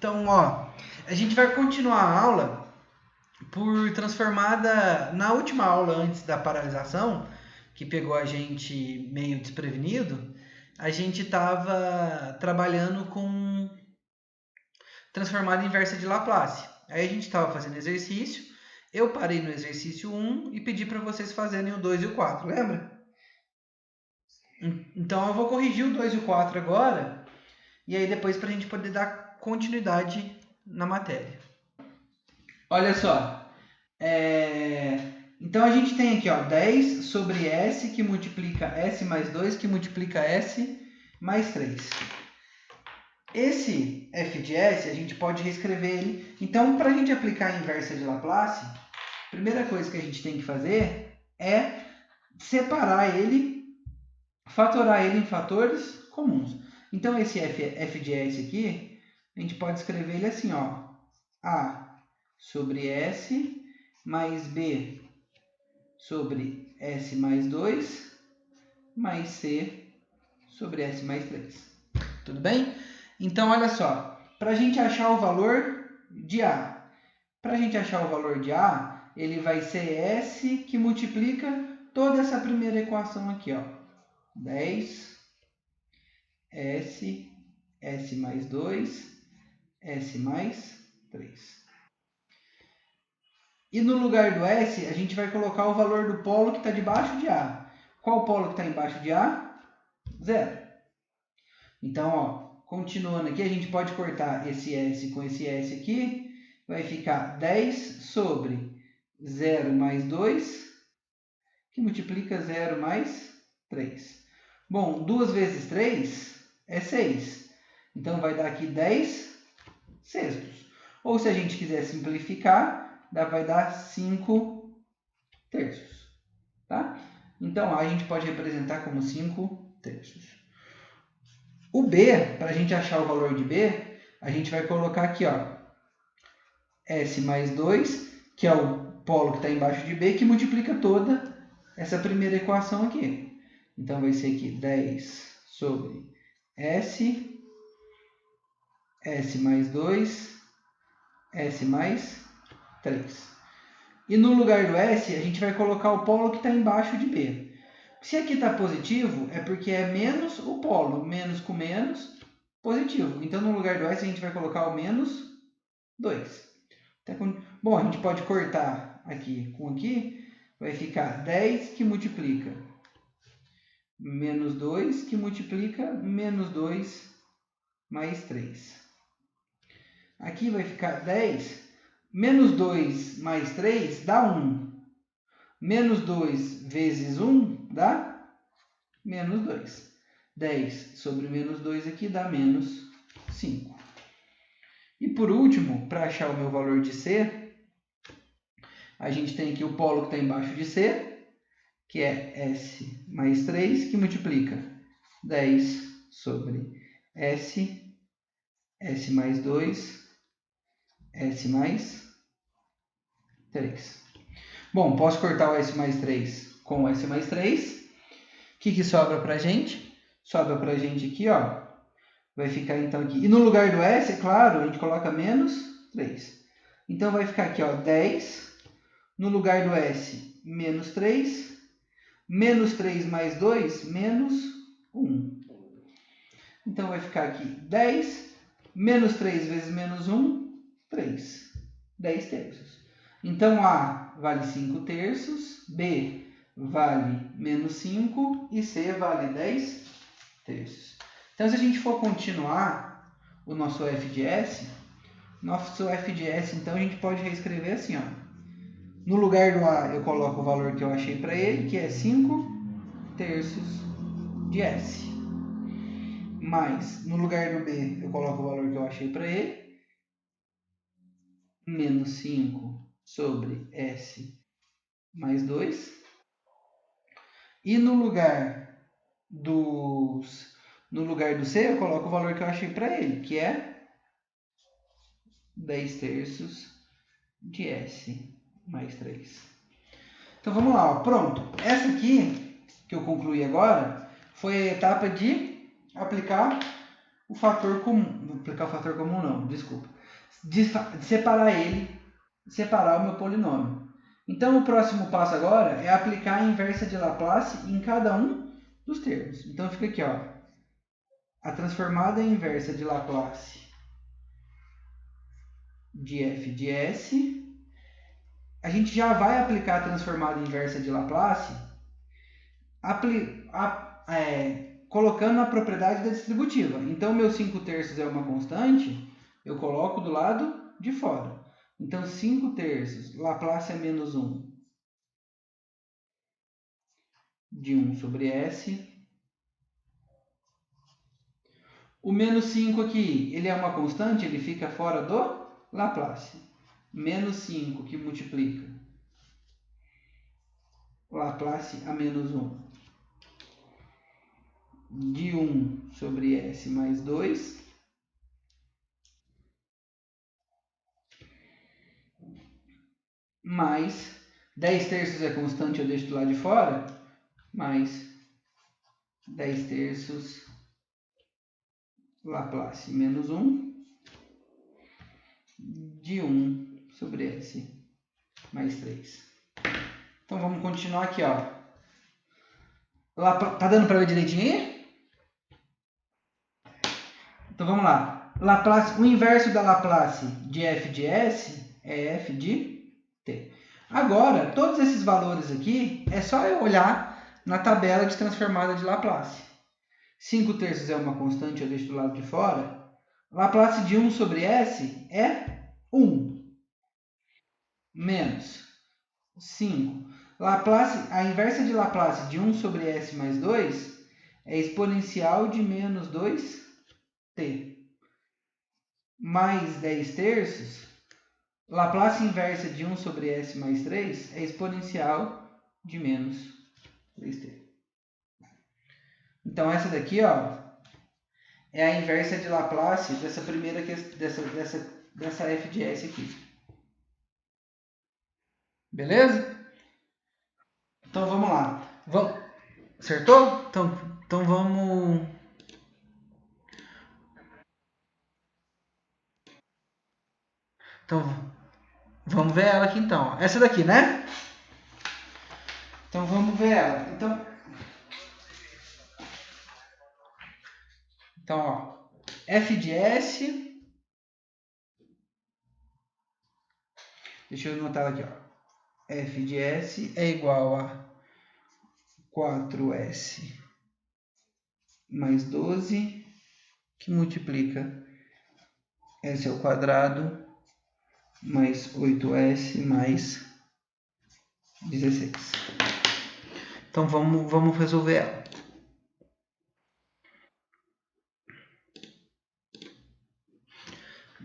Então, ó, a gente vai continuar a aula por transformada na última aula antes da paralisação, que pegou a gente meio desprevenido. A gente estava trabalhando com transformada inversa de Laplace. Aí a gente estava fazendo exercício, eu parei no exercício 1 e pedi para vocês fazerem o 2 e o 4, lembra? Então eu vou corrigir o 2 e o 4 agora, e aí depois para a gente poder dar continuidade na matéria. Olha só, então a gente tem aqui, ó, 10 sobre S que multiplica S mais 2 que multiplica S mais 3. Esse f de S, a gente pode reescrever ele. Então, para a gente aplicar a inversa de Laplace, a primeira coisa que a gente tem que fazer é separar ele, fatorar ele em fatores comuns. Então, esse f de S aqui, a gente pode escrever ele assim, ó, A sobre S mais B sobre S mais 2 mais C sobre S mais 3. Tudo bem? Então, olha só, para a gente achar o valor de A, ele vai ser S que multiplica toda essa primeira equação aqui, ó. 10, S, S mais 2, S mais 3. E no lugar do S, a gente vai colocar o valor do polo que está debaixo de A. Qual polo que está embaixo de A? 0. Então, ó, continuando aqui, a gente pode cortar esse S com esse S aqui. Vai ficar 10 sobre 0 mais 2, que multiplica 0 mais 3. Bom, 2 vezes 3 é 6. Então, vai dar aqui 10 sextos. Ou, se a gente quiser simplificar, vai dar 5 terços. Tá? Então, a gente pode representar como 5 terços. O B, para a gente achar o valor de B, a gente vai colocar aqui, ó, S mais 2, que é o polo que está embaixo de B, que multiplica toda essa primeira equação aqui. Então, vai ser aqui 10 sobre S, S mais 2, S mais 3. E no lugar do S, a gente vai colocar o polo que está embaixo de B. Se aqui está positivo, é porque é menos o polo. Menos com menos, positivo. Então, no lugar do S, a gente vai colocar o menos 2. Bom, a gente pode cortar aqui com aqui. Vai ficar 10 que multiplica menos 2 que multiplica menos 2 mais 3. Aqui vai ficar 10. Menos 2 mais 3 dá 1. Menos 2 vezes 1 dá menos 2. 10 sobre menos 2 aqui dá menos 5. E por último, para achar o meu valor de C, a gente tem aqui o polo que está embaixo de C, que é S mais 3, que multiplica 10 sobre S, S mais 2, S mais 3. Bom, posso cortar o S mais 3 com o S mais 3. O que sobra para a gente? Sobra para a gente aqui, ó. Vai ficar então aqui. E no lugar do S, é claro, a gente coloca menos 3. Então vai ficar aqui, ó, 10. No lugar do S, menos 3. Menos 3 mais 2, menos 1. Então vai ficar aqui 10. Menos 3 vezes menos 1, 3. 10 terços. Então A vale 5 terços, B vale menos 5 e C vale 10 terços. Então, se a gente for continuar o nosso f de S, então a gente pode reescrever assim, ó. No lugar do A, eu coloco o valor que eu achei para ele, que é 5 terços de S. Mais, no lugar do B, eu coloco o valor que eu achei para ele, menos 5 sobre S mais 2. E no lugar do C, eu coloco o valor que eu achei para ele, que é 10 terços de S mais 3. Então, vamos lá, ó. Pronto. Essa aqui, que eu concluí agora, foi a etapa de aplicar o fator comum. Vou aplicar o fator comum não, desculpa. Separar o meu polinômio. Então, o próximo passo agora é aplicar a inversa de Laplace em cada um dos termos. Então, fica aqui, ó. A transformada inversa de Laplace de f de s. A gente já vai aplicar a transformada inversa de Laplace colocando a propriedade da distributiva. Então, meu 5/3 é uma constante, eu coloco do lado de fora. Então, 5/3, Laplace é menos 1 de 1 sobre S. O menos 5 aqui, ele é uma constante, ele fica fora do Laplace. Menos 5 que multiplica Laplace a menos 1 de 1 sobre S mais 2. Mais 10/3 é constante, eu deixo do lado de fora. Mais 10/3 Laplace menos 1 de 1 sobre S mais 3. Então vamos continuar aqui, ó. Tá dando para ver direitinho aí? Então vamos lá. Laplace, o inverso da Laplace de f de s é f de t. Agora, todos esses valores aqui, é só eu olhar na tabela de transformada de Laplace. 5/3 é uma constante, eu deixo do lado de fora. Laplace de 1 sobre s é 1. Menos 5. Laplace, a inversa de Laplace de 1 sobre s mais 2 é exponencial de menos 2t. Mais 10/3, Laplace inversa de 1 sobre s mais 3 é exponencial de menos 3t. Então, essa daqui, ó, é a inversa de Laplace dessa primeira dessa f de s aqui. Beleza? Então, vamos lá. Acertou? Então vamos... Então, vamos ver ela aqui, então. Essa daqui, né? Então, vamos ver ela. Então, ó, f de s... Deixa eu anotar aqui, ó. F de s é igual a 4s mais 12, que multiplica s ao quadrado mais 8s mais 16. Então, vamos resolver ela.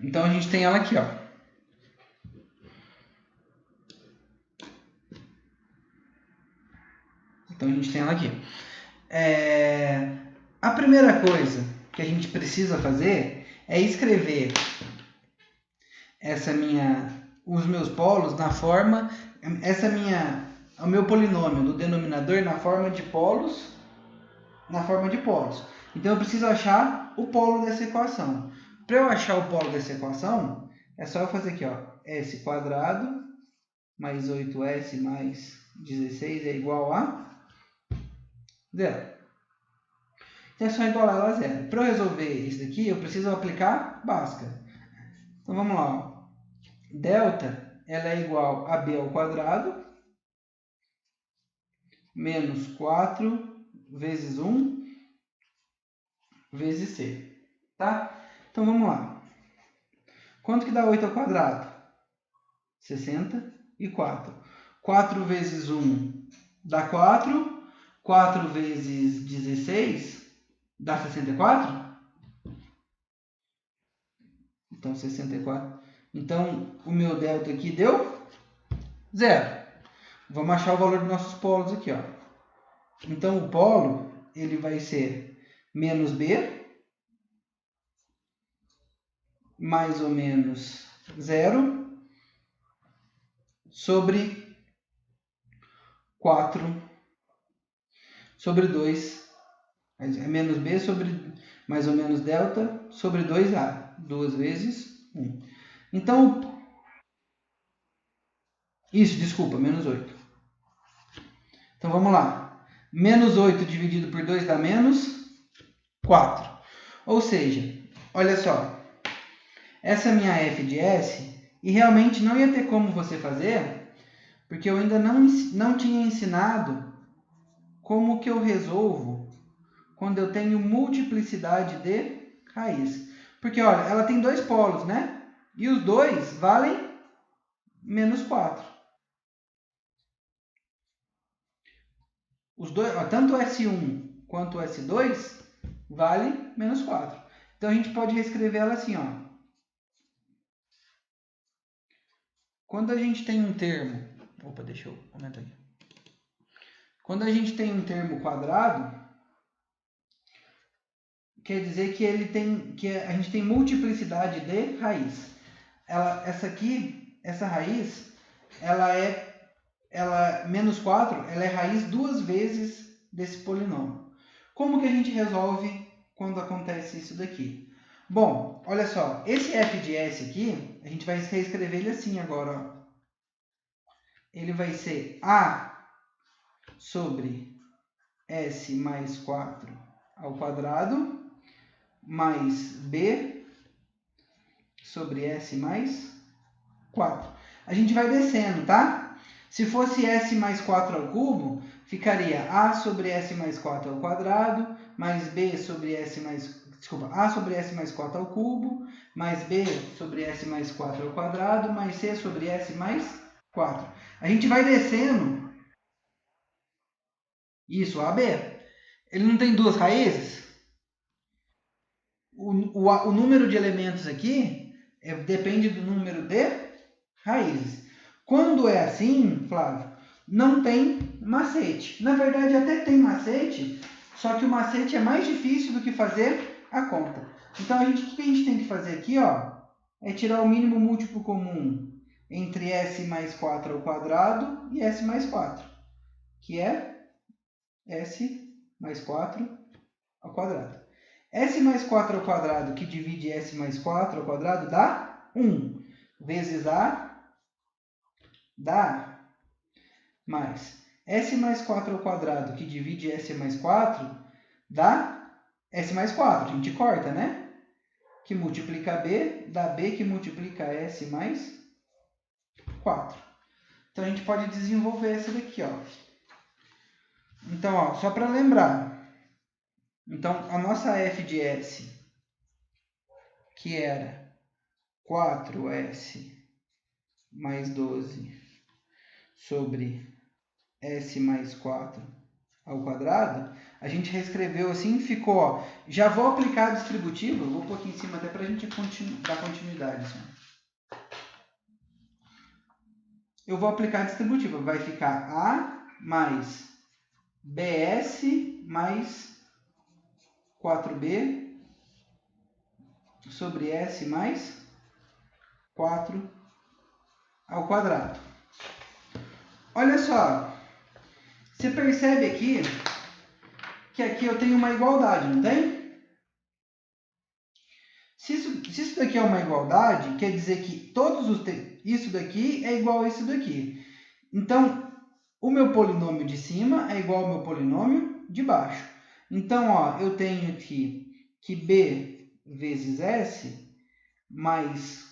Então, a gente tem ela aqui, ó. Então, a gente tem ela aqui. A primeira coisa que a gente precisa fazer é escrever os meus polos na forma, o meu polinômio do denominador na forma de polos, Então, eu preciso achar o polo dessa equação. Para eu achar o polo dessa equação, é só eu fazer aqui, ó, s quadrado mais 8s mais 16 é igual a 0. Então, é só igualar ela a 0. Para eu resolver isso daqui, eu preciso aplicar Bhaskara. Então, vamos lá. Ó. Delta ela é igual a b ao quadrado menos 4 vezes 1 vezes c. Tá? Então, vamos lá. Quanto que dá 8 ao quadrado? 64. 4 vezes 1 dá 4. 4 vezes 16 dá 64? Então, 64. Então, o meu delta aqui deu 0. Vamos achar o valor dos nossos polos aqui, ó. Então, o polo, ele vai ser menos b, mais ou menos 0, sobre 4, sobre 2. É menos b sobre mais ou menos delta sobre 2A. 2 vezes 1. Então, isso, desculpa, menos 8. Então, vamos lá. Menos 8 dividido por 2 dá menos 4. Ou seja, olha só. Essa é a minha f de s. E realmente não ia ter como você fazer, porque eu ainda não tinha ensinado como que eu resolvo quando eu tenho multiplicidade de raiz. Porque, olha, ela tem dois polos, né? E os dois valem menos 4. Os dois, ó, tanto o S1 quanto o S2 vale menos 4. Então, a gente pode reescrever ela assim, ó. Quando a gente tem um termo... Opa, deixa eu aumentar aqui. Quando a gente tem um termo quadrado, quer dizer que a gente tem multiplicidade de raiz. Essa raiz, menos 4, ela é raiz duas vezes desse polinômio. Como que a gente resolve quando acontece isso daqui? Bom, olha só, esse f de s aqui, a gente vai reescrever ele assim agora, ó. Ele vai ser a sobre s mais 4 ao quadrado mais b sobre s mais 4. A gente vai descendo, tá? Se fosse s mais 4 ao cubo, ficaria a sobre s mais 4 ao quadrado, mais b sobre s mais... Desculpa, a sobre s mais 4 ao cubo, mais b sobre s mais 4 ao quadrado, mais c sobre s mais 4. A gente vai descendo... Isso, AB. Ele não tem duas raízes? O número de elementos aqui depende do número de raízes. Quando é assim, Flávio, não tem macete. Na verdade, até tem macete, só que o macete é mais difícil do que fazer a conta. Então, o que a gente tem que fazer aqui, ó, é tirar o mínimo múltiplo comum entre s mais 4 ao quadrado e s mais 4, que é s mais 4 ao quadrado. S mais 4 ao quadrado, que divide S mais 4 ao quadrado, dá 1. Vezes A, dá A. Mais S mais 4 ao quadrado, que divide S mais 4, dá S mais 4. A gente corta, né? Que multiplica B, dá B que multiplica S mais 4. Então, a gente pode desenvolver essa daqui, ó. Então, ó, só para lembrar. Então, a nossa f de s, que era 4s mais 12 sobre s mais 4 ao quadrado, a gente reescreveu assim, ficou, ó, já vou aplicar a distributiva, vou pôr aqui em cima até para a gente dar continuidade. Assim. Eu vou aplicar a distributiva, vai ficar a mais bs mais 4b sobre s mais 4 ao quadrado. Olha só, você percebe aqui que aqui eu tenho uma igualdade, não tem? Se isso daqui é uma igualdade, quer dizer que isso daqui é igual a isso daqui. Então, o meu polinômio de cima é igual ao meu polinômio de baixo. Então, ó, eu tenho aqui que b vezes s mais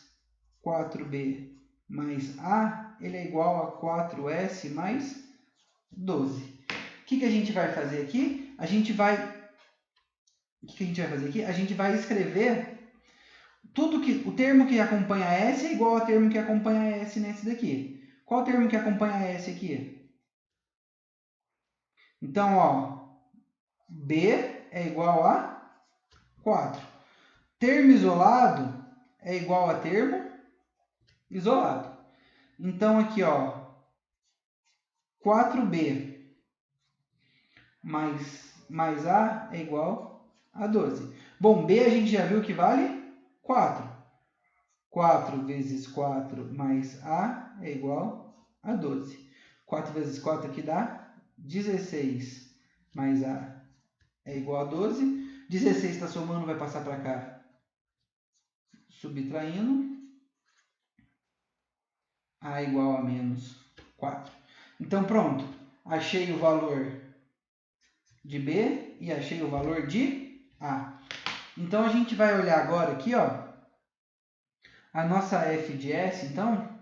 4b mais a, ele é igual a 4s mais 12. O que a gente vai fazer aqui? A gente vai escrever o termo que acompanha S é igual ao termo que acompanha S nesse daqui. Qual o termo que acompanha S aqui? Então, ó, B é igual a 4. Termo isolado é igual a termo isolado. Então, aqui, ó, 4B mais A é igual a 12. Bom, B a gente já viu que vale 4. 4 vezes 4 mais A é igual a 12. 4 vezes 4 aqui dá 16 mais A é igual a 12. 16 está somando, vai passar para cá, subtraindo. A igual a menos 4. Então, pronto. Achei o valor de B e achei o valor de A. Então, a gente vai olhar agora aqui, ó, a nossa f de S, então,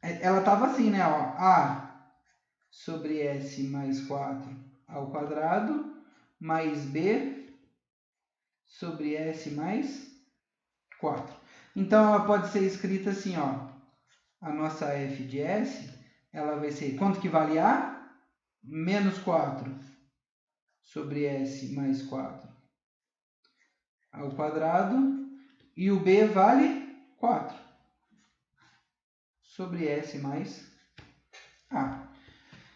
ela estava assim, né? Ó, A sobre S mais 4 ao quadrado, mais B sobre S mais 4. Então, ela pode ser escrita assim, ó, a nossa f de S, ela vai ser, quanto que vale A? Menos 4 sobre S mais 4 ao quadrado, e o B vale 4 sobre S mais A.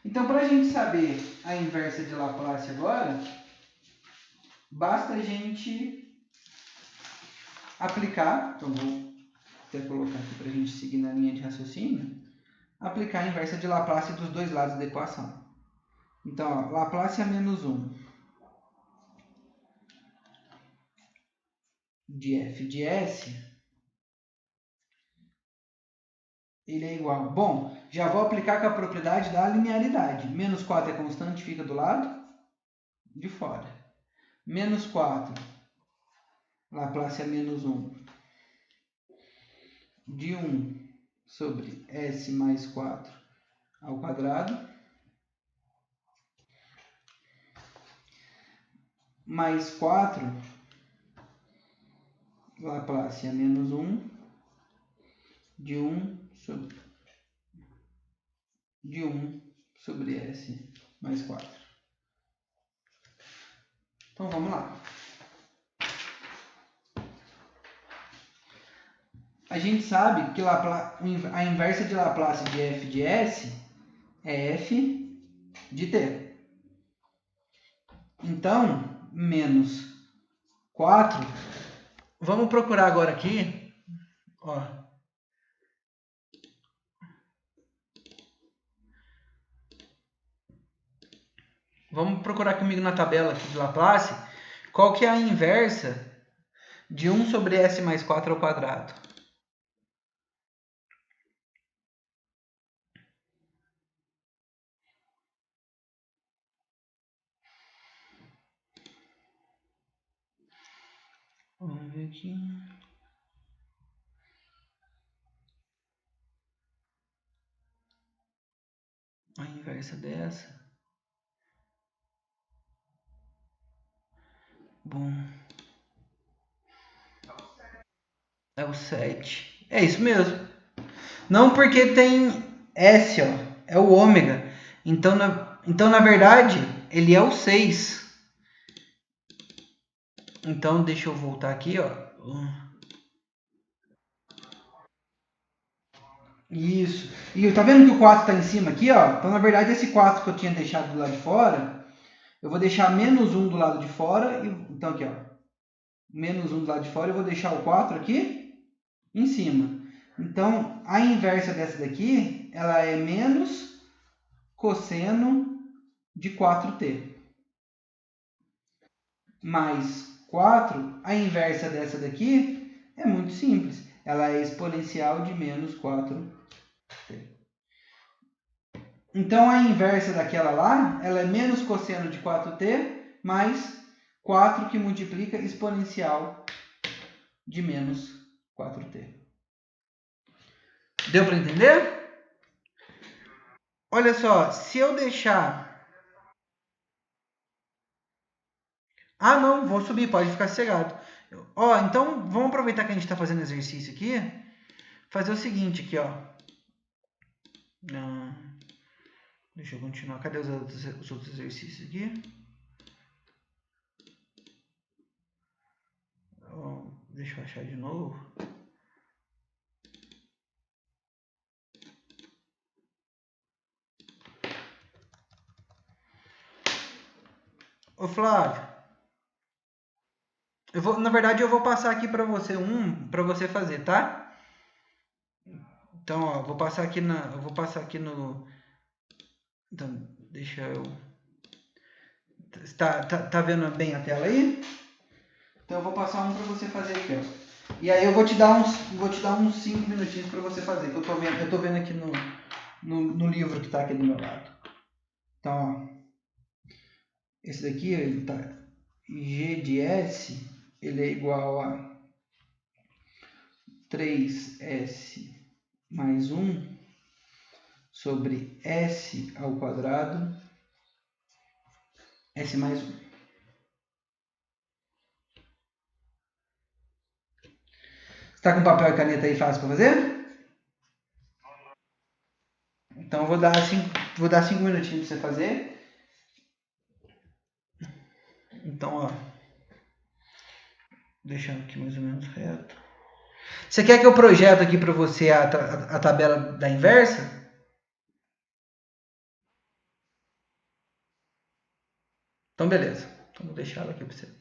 Então, para a gente saber a inversa de Laplace agora, basta a gente aplicar, então vou até colocar aqui para a gente seguir na linha de raciocínio, aplicar a inversa de Laplace dos dois lados da equação. Então, ó, Laplace é menos 1 de f de S, ele é igual. Bom, já vou aplicar com a propriedade da linearidade. Menos 4 é constante, fica do lado de fora. Menos 4, Laplace é menos 1 de 1 sobre S mais 4 ao quadrado, mais 4, Laplace é menos 1 de 1 sobre S mais 4. Então vamos lá. A gente sabe que a inversa de Laplace de f de S é f de t. Então, menos 4. Vamos procurar agora aqui. Ó. Vamos procurar comigo na tabela aqui de Laplace. Qual que é a inversa de 1 sobre S mais 4 ao quadrado? Vamos ver aqui. A inversa dessa. Bom. É o 7. É isso mesmo. Não, porque tem S, ó. É o ômega. Então, na verdade, ele é o 6. Então, deixa eu voltar aqui, ó. Isso. E tá vendo que o 4 está em cima aqui, ó? Então, na verdade, esse 4 que eu tinha deixado do lado de fora, eu vou deixar menos 1 do lado de fora. Então, aqui, ó. Menos 1 do lado de fora, eu vou deixar o 4 aqui em cima. Então, a inversa dessa daqui, ela é menos cosseno de 4t. Mais 4, a inversa dessa daqui é muito simples. Ela é exponencial de menos 4t. Então, a inversa daquela lá, ela é menos cosseno de 4t mais 4 que multiplica exponencial de menos 4t. Deu para entender? Olha só, se eu deixar... Ah, não, vou subir, pode ficar sossegado. Ó, então, vamos aproveitar que a gente está fazendo exercício aqui, fazer o seguinte aqui, ó. Deixa eu continuar. Cadê os outros exercícios aqui? Deixa eu achar de novo. Ô Flávio, na verdade eu vou passar aqui para você para você fazer, tá? Então, ó, eu vou passar aqui no. Então, deixa eu Tá vendo bem a tela aí? Então eu vou passar um para você fazer aqui, ó. E aí eu vou te dar uns 5 minutinhos para você fazer, que eu tô vendo aqui no livro que está aqui do meu lado. Então, ó, esse daqui, ele tá G de S, ele é igual a 3S mais 1 sobre S ao quadrado, S mais 1. Está com papel e caneta aí fácil para fazer? Então eu vou dar 5 minutinhos para você fazer. Então, ó, deixando aqui mais ou menos reto. Você quer que eu projeto aqui para você a tabela da inversa? Então, beleza. Então, vou deixar ela aqui para você.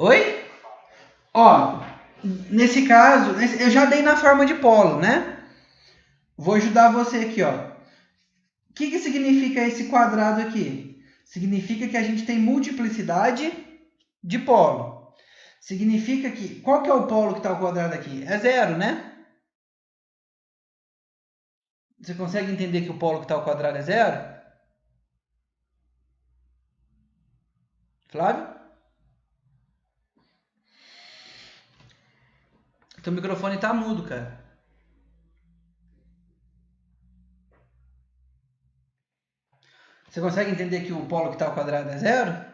Oi? Ó, nesse caso, eu já dei na forma de polo, né? Vou ajudar você aqui, ó. O que significa esse quadrado aqui? Significa que a gente tem multiplicidade de polo. Significa que... Qual que é o polo que está ao quadrado aqui? É 0, né? Você consegue entender que o polo que está ao quadrado é 0? Flávio? Teu microfone está mudo, cara. Você consegue entender que o polo que está ao quadrado é 0?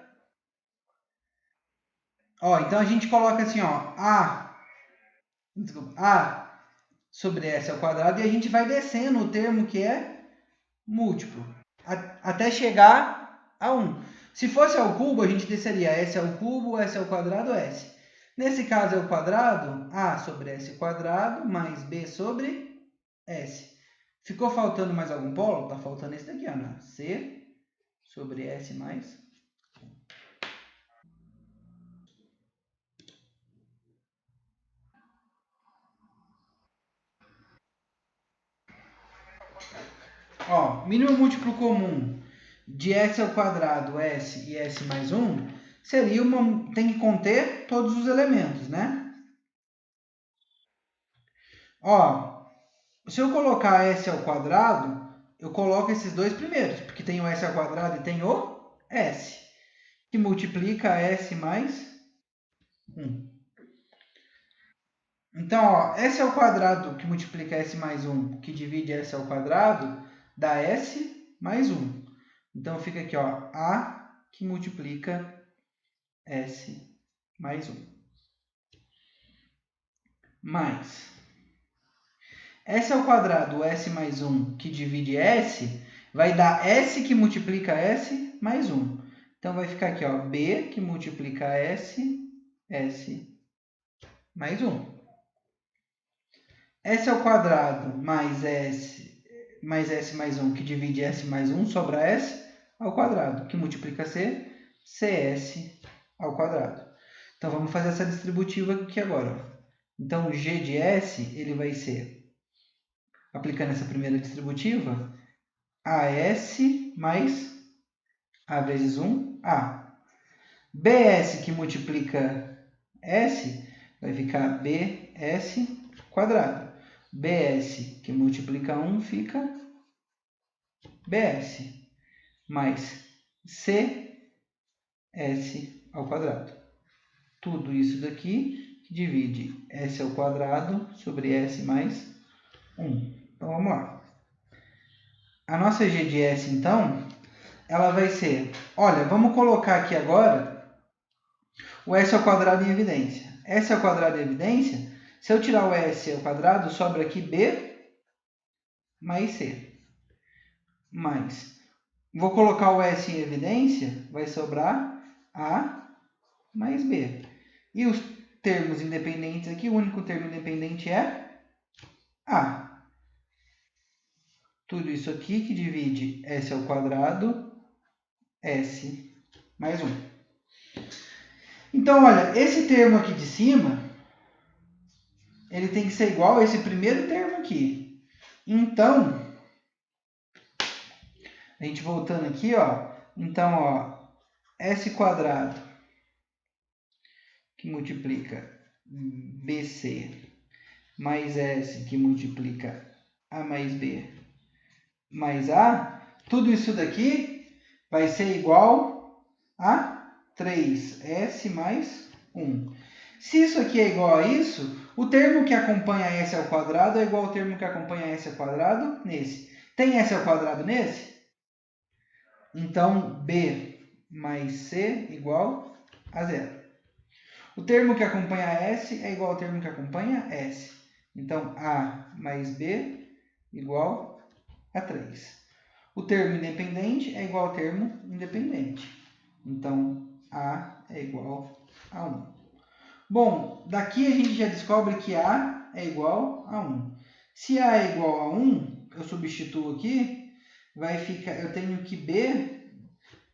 Ó, então a gente coloca assim, ó, A sobre S ao quadrado, e a gente vai descendo o termo que é múltiplo, até chegar a 1. Se fosse ao cubo, a gente desceria S ao cubo, S ao quadrado, S. Nesse caso é o quadrado, A sobre S ao quadrado, mais B sobre S. Ficou faltando mais algum polo? Tá faltando esse daqui, ó, né? C sobre S mais. Ó, mínimo múltiplo comum de S ao quadrado, S e S mais 1, seria tem que conter todos os elementos, né? Ó, se eu colocar S ao quadrado, eu coloco esses dois primeiros, porque tem o S ao quadrado e tem o S, que multiplica S mais 1. Então, ó, S ao quadrado que multiplica S mais 1, que divide S ao quadrado, dá S mais 1. Então, fica aqui, ó, A que multiplica S mais 1. Mais S ao quadrado, S mais 1, que divide S, vai dar S que multiplica S mais 1. Então, vai ficar aqui, ó, B que multiplica S, S mais 1. S ao quadrado mais S mais 1, que divide S mais 1, sobra S ao quadrado, que multiplica C, CS ao quadrado. Então, vamos fazer essa distributiva aqui agora. Então, o G de S, ele vai ser, aplicando essa primeira distributiva, AS mais A vezes 1, A. BS que multiplica S, vai ficar BS quadrado. BS que multiplica 1 fica BS mais CS ao quadrado. Tudo isso daqui que divide S ao quadrado sobre S mais 1. Então, vamos lá. A nossa G de S, então, ela vai ser... Olha, vamos colocar aqui agora o S ao quadrado em evidência. S ao quadrado em evidência, se eu tirar o S ao quadrado, sobra aqui B mais C. Mais. Vou colocar o S em evidência, vai sobrar A mais B. E os termos independentes aqui, o único termo independente é A. tudo isso aqui que divide S ao quadrado, S mais 1. Então, olha, esse termo aqui de cima, ele tem que ser igual a esse primeiro termo aqui. Então, a gente voltando aqui, ó. Então, ó, S quadrado que multiplica BC mais S que multiplica A mais B mais A, tudo isso daqui vai ser igual a 3S mais 1. Se isso aqui é igual a isso, o termo que acompanha S ao quadrado é igual ao termo que acompanha S ao quadrado nesse. Tem S ao quadrado nesse? Então, B mais C igual a 0. O termo que acompanha S é igual ao termo que acompanha S. Então, A mais B igual a 3. O termo independente é igual ao termo independente. Então, A é igual a 1. Bom, daqui a gente já descobre que A é igual a 1. Se A é igual a 1, eu substituo aqui, vai ficar, eu tenho que B,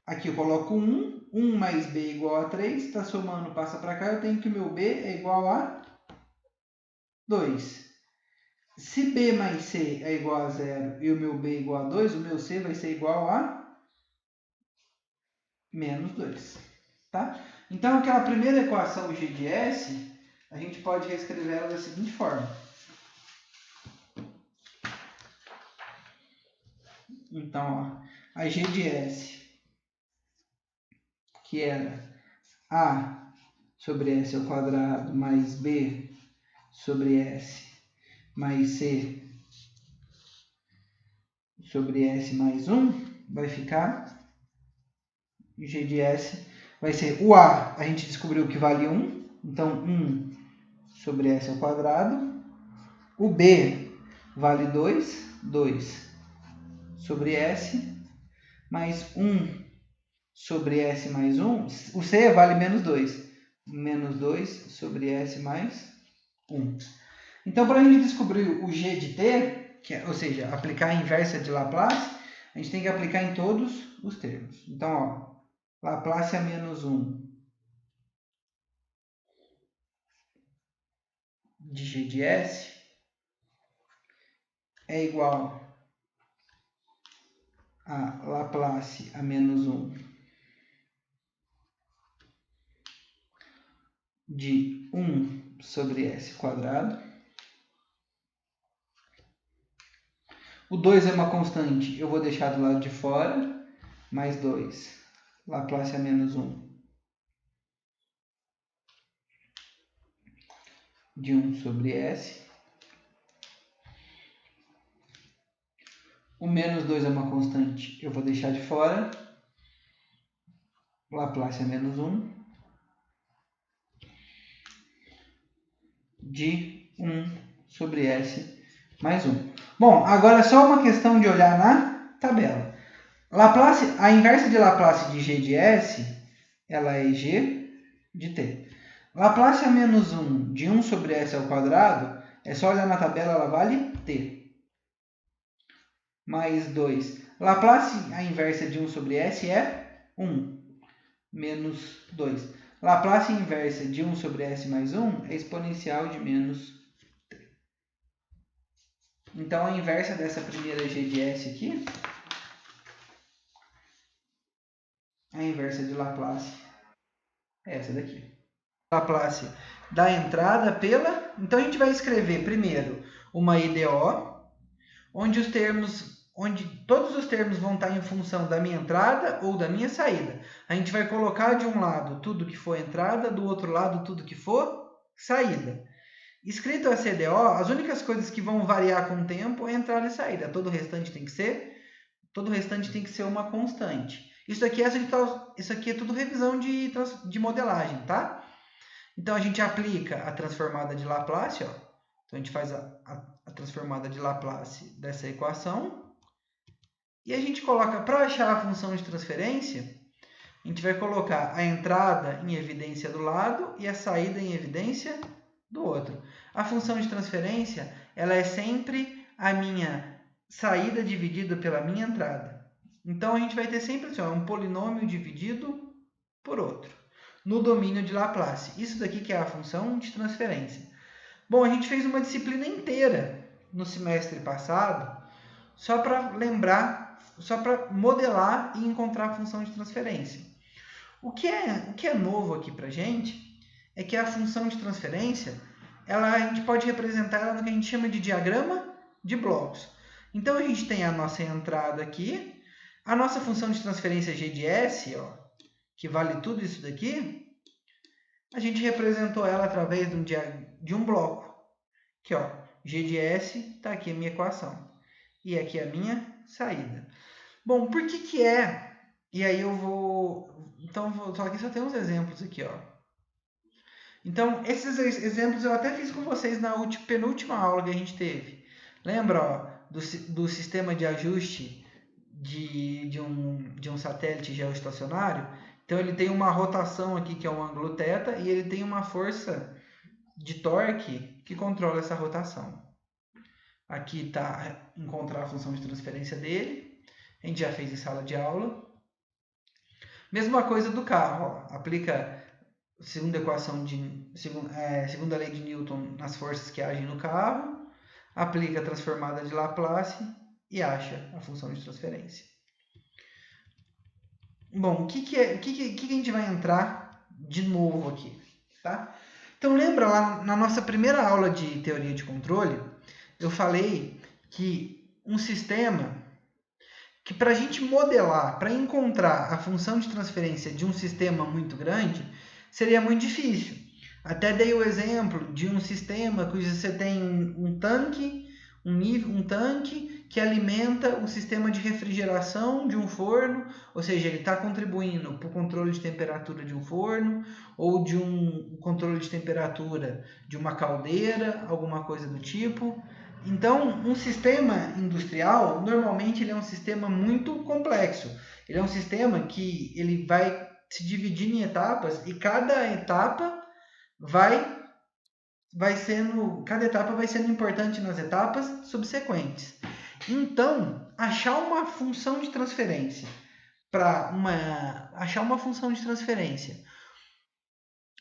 aqui eu coloco 1, 1 mais B igual a 3, está somando, passa para cá, eu tenho que o meu B é igual a 2. Se B mais C é igual a 0 e o meu B é igual a 2, o meu C vai ser igual a menos 2. Tá? Então, aquela primeira equação G de S, a gente pode reescrever ela da seguinte forma. Então, ó, a G de S, que era A sobre S ao quadrado mais B sobre S mais C sobre S mais 1, vai ficar G de S, vai ser o A, a gente descobriu que vale 1, então 1 sobre S ao quadrado. O B vale 2, 2 sobre S, mais 1 sobre S mais 1. O C vale menos 2, menos 2 sobre S mais 1. Então, para a gente descobrir o G de T, ou seja, aplicar a inversa de Laplace, a gente tem que aplicar em todos os termos. Então, ó, Laplace a menos 1 de G de S é igual a Laplace a menos 1 de 1 sobre S quadrado. O 2 é uma constante, eu vou deixar do lado de fora, mais 2. Laplace a menos 1 de 1 sobre S. O menos 2 é uma constante, eu vou deixar de fora. Laplace a menos 1 de 1 sobre S mais 1. Bom, agora é só uma questão de olhar na tabela. Laplace, a inversa de Laplace de G de S, ela é G de T. Laplace a menos 1 de 1 sobre S ao quadrado, é só olhar na tabela, ela vale T. Mais 2. Laplace, a inversa de 1 sobre S é 1. Menos 2. Laplace inversa de 1 sobre S mais 1 é exponencial de menos T. Então, a inversa dessa primeira G de S aqui, a inversa de Laplace é essa daqui. Laplace da entrada pela... Então, a gente vai escrever primeiro uma IDO, onde todos os termos vão estar em função da minha entrada ou da minha saída. A gente vai colocar de um lado tudo que for entrada, do outro lado tudo que for saída. Escrito a CDO, as únicas coisas que vão variar com o tempo é entrada e saída. Todo o restante tem que ser uma constante. Isso aqui é tudo revisão de modelagem, tá? Então, a gente aplica a transformada de Laplace, ó. Então, a gente faz a transformada de Laplace dessa equação. E a gente coloca, para achar a função de transferência, a gente vai colocar a entrada em evidência do lado e a saída em evidência do outro. A função de transferência, ela é sempre a minha saída dividido pela minha entrada. Então, a gente vai ter sempre assim, ó, um polinômio dividido por outro, no domínio de Laplace. Isso daqui que é a função de transferência. Bom, a gente fez uma disciplina inteira no semestre passado, só para lembrar, só para modelar e encontrar a função de transferência. O que é novo aqui para a gente é que a função de transferência, a gente pode representar ela no que a gente chama de diagrama de blocos. Então, a gente tem a nossa entrada aqui, a nossa função de transferência g de s, ó, que vale tudo isso daqui, a gente representou ela através de um bloco. Aqui, ó, g de s, está aqui a minha equação. E aqui a minha saída. Bom, por que é? E aí eu vou... Então, aqui só tem uns exemplos aqui, ó. Então, esses exemplos eu até fiz com vocês na penúltima aula que a gente teve. Lembra, ó, do sistema de ajuste de um satélite geoestacionário? Então, ele tem uma rotação aqui, que é um ângulo θ, e ele tem uma força de torque que controla essa rotação. Aqui está encontrar a função de transferência dele. A gente já fez em sala de aula. Mesma coisa do carro. Ó. Aplica segunda lei de Newton nas forças que agem no carro. Aplica a transformada de Laplace e acha a função de transferência. Bom, o que a gente vai entrar de novo aqui? Tá? Então, lembra lá na nossa primeira aula de teoria de controle, eu falei que um sistema, que para a gente modelar, para encontrar a função de transferência de um sistema muito grande, seria muito difícil. Até dei o exemplo de um sistema cujo você tem um tanque, um tanque que alimenta um sistema de refrigeração de um forno, ou seja, ele está contribuindo para o controle de temperatura de um forno, ou de um controle de temperatura de uma caldeira, alguma coisa do tipo. Então, um sistema industrial, normalmente, ele é um sistema muito complexo. Ele é um sistema que ele vai se dividir em etapas e cada etapa cada etapa vai sendo importante nas etapas subsequentes. Então, achar uma função de transferência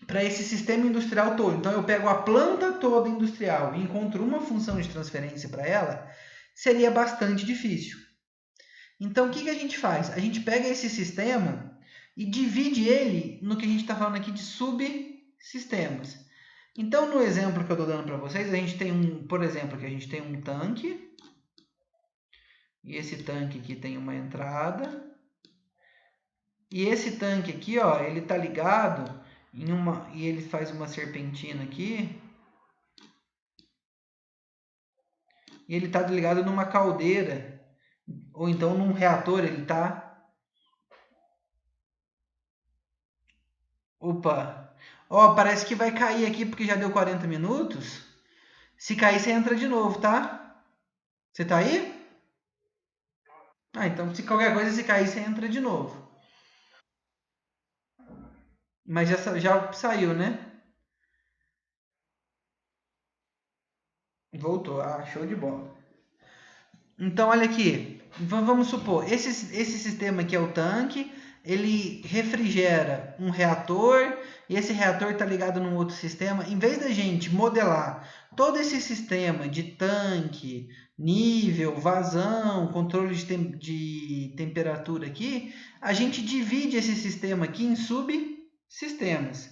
para esse sistema industrial todo. Então, eu pego a planta toda industrial e encontro uma função de transferência para ela, seria bastante difícil. Então, o que a gente faz? A gente pega esse sistema e divide ele no que a gente está falando aqui de subsistemas. Então, no exemplo que eu estou dando para vocês, a gente tem por exemplo, que a gente tem um tanque, e esse tanque aqui tem uma entrada, e esse tanque aqui, ó, ele está ligado e ele faz uma serpentina aqui, e ele está ligado numa caldeira, ou então num reator, ele está... Opa! Ó, parece que vai cair aqui porque já deu 40 minutos. Se cair, você entra de novo, tá? Você tá aí? Ah, então se qualquer coisa, se cair, você entra de novo. Mas já saiu, né? Voltou. Ah, show de bola. Então, olha aqui. Vamos supor, esse sistema aqui é o tanque, ele refrigera um reator, e esse reator está ligado num outro sistema. Em vez da gente modelar todo esse sistema de tanque, nível, vazão, controle de temperatura aqui, a gente divide esse sistema aqui em subsistemas,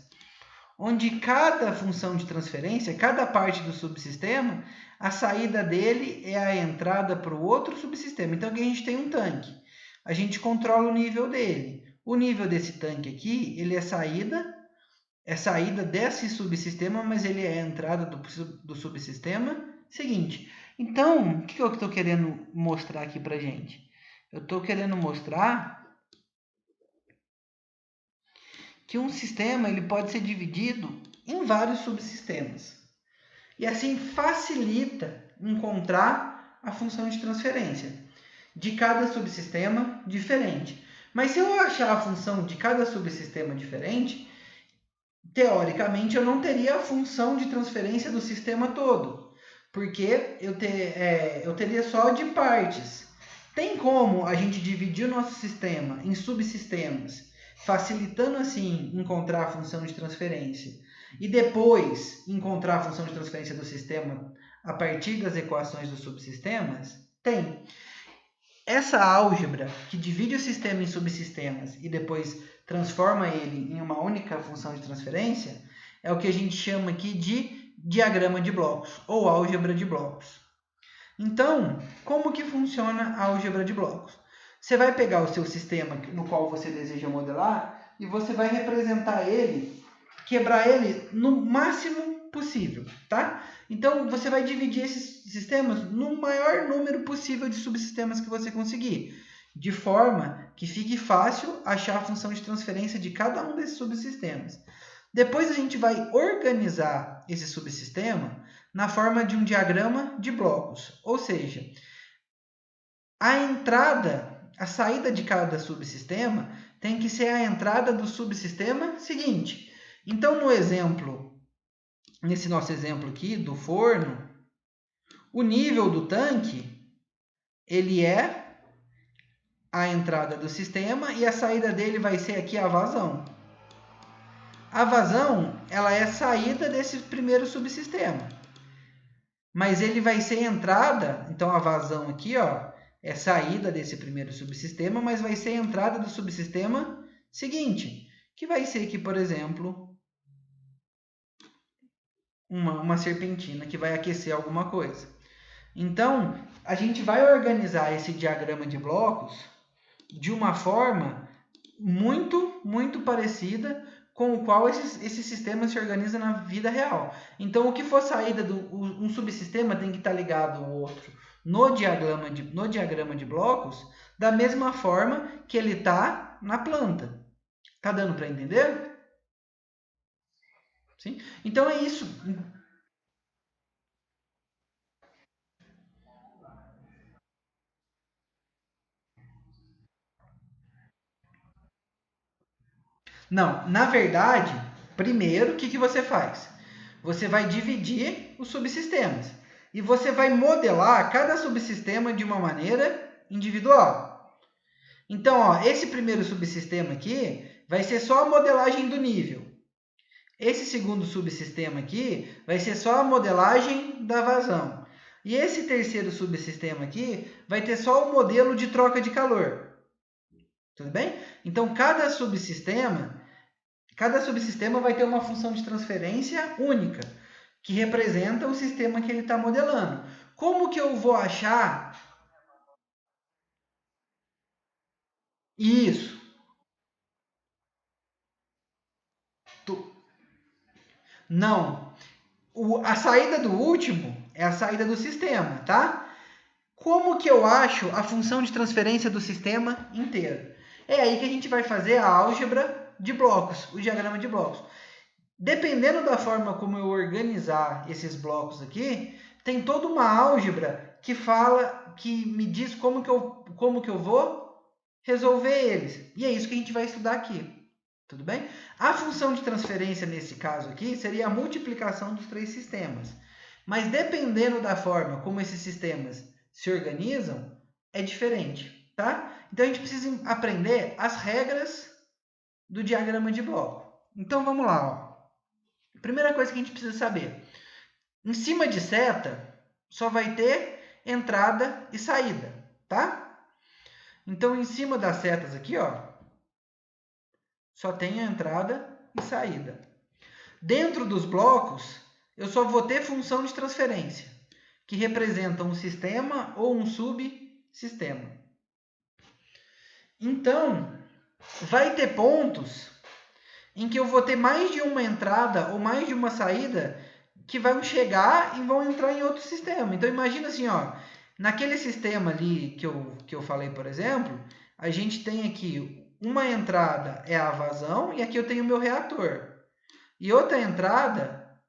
onde cada função de transferência, cada parte do subsistema, a saída dele é a entrada para o outro subsistema. Então, aqui a gente tem um tanque. A gente controla o nível dele. O nível desse tanque aqui, ele é saída desse subsistema, mas ele é a entrada do subsistema seguinte. Então, o que eu estou querendo mostrar aqui para a gente? Eu estou querendo mostrar que um sistema ele pode ser dividido em vários subsistemas. E assim facilita encontrar a função de transferência de cada subsistema diferente. Mas se eu achar a função de cada subsistema diferente, teoricamente eu não teria a função de transferência do sistema todo. porque eu teria só de partes. Tem como a gente dividir o nosso sistema em subsistemas, facilitando assim encontrar a função de transferência e depois encontrar a função de transferência do sistema a partir das equações dos subsistemas? Tem. Essa álgebra que divide o sistema em subsistemas e depois transforma ele em uma única função de transferência é o que a gente chama aqui de diagrama de blocos ou álgebra de blocos. Então, como que funciona a álgebra de blocos? Você vai pegar o seu sistema no qual você deseja modelar e você vai representar ele, quebrar ele no máximo possível, tá? Então, você vai dividir esses sistemas no maior número possível de subsistemas que você conseguir, de forma que fique fácil achar a função de transferência de cada um desses subsistemas. Depois a gente vai organizar esse subsistema na forma de um diagrama de blocos, ou seja, a saída de cada subsistema tem que ser a entrada do subsistema seguinte. Então, nesse nosso exemplo aqui do forno, o nível do tanque, ele é a entrada do sistema e a saída dele vai ser aqui a vazão. A vazão, ela é a saída desse primeiro subsistema. Mas ele vai ser entrada, então a vazão aqui, ó, é saída desse primeiro subsistema, mas vai ser entrada do subsistema seguinte, que vai ser aqui, por exemplo, uma serpentina que vai aquecer alguma coisa. Então, a gente vai organizar esse diagrama de blocos de uma forma muito, muito parecida com o qual esse sistema se organiza na vida real. Então, o que for saída um subsistema tem que estar ligado ao outro no diagrama de blocos, da mesma forma que ele está na planta. Tá dando para entender? Sim? Então, é isso. Não, na verdade, primeiro, o que você faz? Você vai dividir os subsistemas e você vai modelar cada subsistema de uma maneira individual. Então, ó, esse primeiro subsistema aqui vai ser só a modelagem do nível. Esse segundo subsistema aqui vai ser só a modelagem da vazão. E esse terceiro subsistema aqui vai ter só o modelo de troca de calor. Tudo bem? Então, cada subsistema vai ter uma função de transferência única, que representa o sistema que ele está modelando. Como que eu vou achar isso? Não. A saída do último é a saída do sistema, tá? Como que eu acho a função de transferência do sistema inteiro? É aí que a gente vai fazer a álgebra de blocos, o diagrama de blocos. Dependendo da forma como eu organizar esses blocos aqui, tem toda uma álgebra que me diz como que eu vou resolver eles. E é isso que a gente vai estudar aqui. Tudo bem? A função de transferência nesse caso aqui seria a multiplicação dos três sistemas. Mas dependendo da forma como esses sistemas se organizam, é diferente, tá? Então a gente precisa aprender as regras do diagrama de bloco. Então vamos lá, ó. Primeira coisa que a gente precisa saber. Em cima de seta, só vai ter entrada e saída, tá? Então em cima das setas aqui, ó, só tem a entrada e saída. Dentro dos blocos, eu só vou ter função de transferência, que representa um sistema ou um subsistema. Então, vai ter pontos em que eu vou ter mais de uma entrada ou mais de uma saída que vão chegar e vão entrar em outro sistema. Então, imagina assim, ó, naquele sistema ali que eu falei, por exemplo, a gente tem aqui uma entrada é a vazão e aqui eu tenho o meu reator. E outra entrada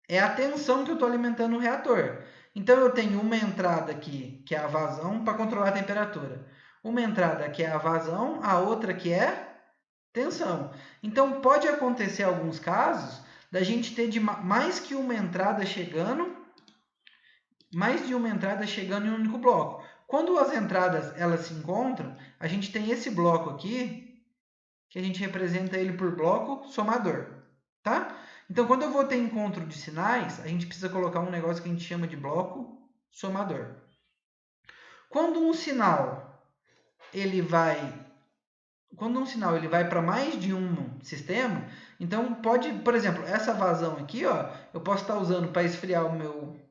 é a tensão que eu estou alimentando o reator. Então, eu tenho uma entrada aqui, que é a vazão, para controlar a temperatura. Uma entrada que é a vazão, a outra que é tensão. Então, pode acontecer alguns casos da gente ter mais que uma entrada chegando mais de uma entrada chegando em um único bloco. Quando as entradas elas se encontram, a gente tem esse bloco aqui, que a gente representa ele por bloco somador, tá? Então, quando eu vou ter encontro de sinais, a gente precisa colocar um negócio que a gente chama de bloco somador. Quando um sinal ele vai para mais de um sistema, então pode, por exemplo, essa vazão aqui, ó, eu posso estar usando para esfriar o meu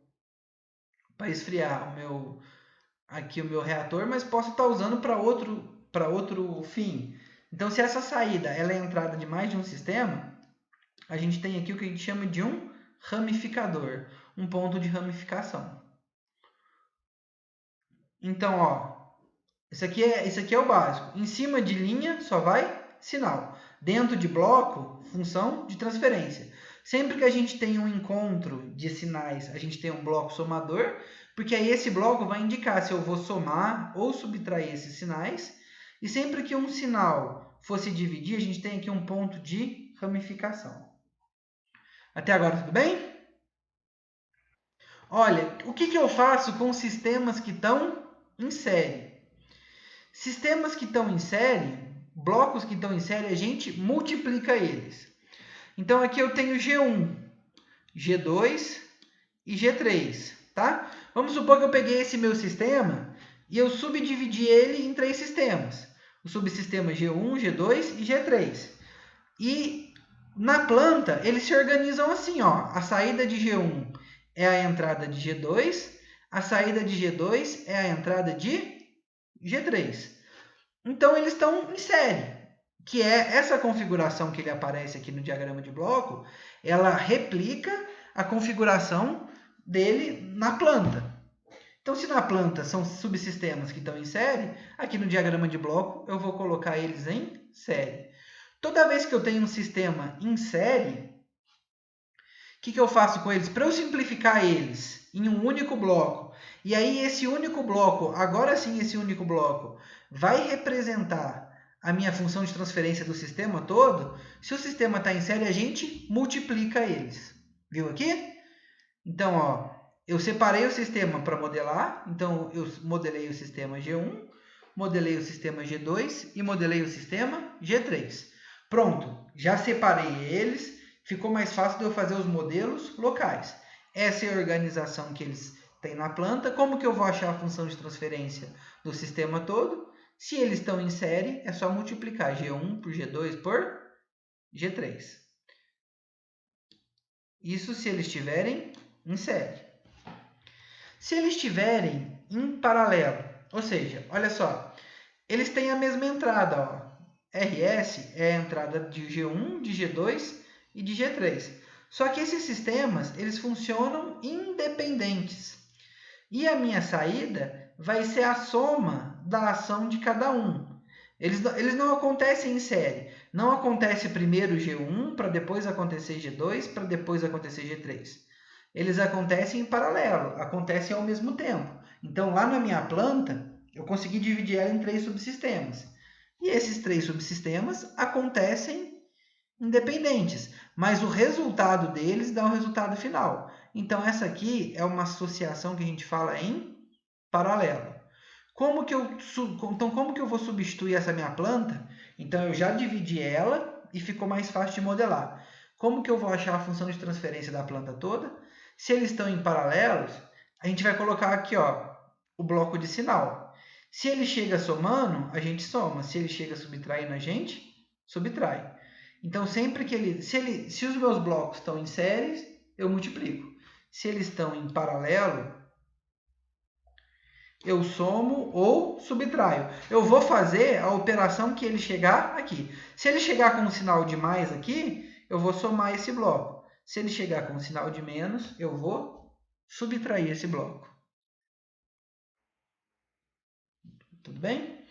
reator, mas posso estar usando para outro fim. Então, se essa saída ela é a entrada de mais de um sistema, a gente tem aqui o que a gente chama de um ramificador, um ponto de ramificação. Então, ó, isso aqui é o básico. Em cima de linha só vai sinal. Dentro de bloco, função de transferência. Sempre que a gente tem um encontro de sinais, a gente tem um bloco somador, porque aí esse bloco vai indicar se eu vou somar ou subtrair esses sinais. E sempre que um sinal fosse dividir, a gente tem aqui um ponto de ramificação. Até agora, tudo bem? Olha, o que eu faço com sistemas que estão em série? Sistemas que estão em série, blocos que estão em série, a gente multiplica eles. Então, aqui eu tenho G1, G2 e G3, tá? Vamos supor que eu peguei esse meu sistema e eu subdividi ele em 3 sistemas. O subsistema G1, G2 e G3. E na planta, eles se organizam assim, ó. A saída de G1 é a entrada de G2, a saída de G2 é a entrada de G3. Então, eles estão em série, que é essa configuração que ele aparece aqui no diagrama de bloco, ela replica a configuração dele na planta. Então, se na planta são subsistemas que estão em série, aqui no diagrama de bloco eu vou colocar eles em série. Toda vez que eu tenho um sistema em série, o que eu faço com eles? Para eu simplificar eles em um único bloco, e aí esse único bloco, agora sim esse único bloco, vai representar a minha função de transferência do sistema todo. Se o sistema está em série, a gente multiplica eles. Viu aqui? Então, ó, eu separei o sistema para modelar. Então, eu modelei o sistema G1, modelei o sistema G2 e modelei o sistema G3. Pronto, já separei eles. Ficou mais fácil de eu fazer os modelos locais. Essa é a organização que eles têm na planta. Como que eu vou achar a função de transferência do sistema todo? Se eles estão em série, é só multiplicar G1 por G2 por G3. Isso se eles estiverem em série. Se eles estiverem em paralelo, ou seja, olha só, eles têm a mesma entrada, ó. RS é a entrada de G1, de G2 e de G3. Só que esses sistemas, eles funcionam independentes. E a minha saída vai ser a soma da ação de cada um. Eles não acontecem em série. Não acontece primeiro G1, para depois acontecer G2, para depois acontecer G3. Eles acontecem em paralelo, acontecem ao mesmo tempo. Então, lá na minha planta, eu consegui dividir ela em 3 subsistemas. E esses 3 subsistemas acontecem independentes, mas o resultado deles dá o resultado final. Então, essa aqui é uma associação que a gente fala em paralelo. Como que eu vou substituir essa minha planta? Então, eu já dividi ela e ficou mais fácil de modelar. Como que eu vou achar a função de transferência da planta toda? Se eles estão em paralelos, a gente vai colocar aqui, ó, o bloco de sinal. Se ele chega somando, a gente soma. Se ele chega subtraindo, a gente subtrai. Então, sempre que se os meus blocos estão em séries, eu multiplico. Se eles estão em paralelo, eu somo ou subtraio. Eu vou fazer a operação que ele chegar aqui. Se ele chegar com um sinal de mais aqui, eu vou somar esse bloco. Se ele chegar com um sinal de menos, eu vou subtrair esse bloco. Tudo bem?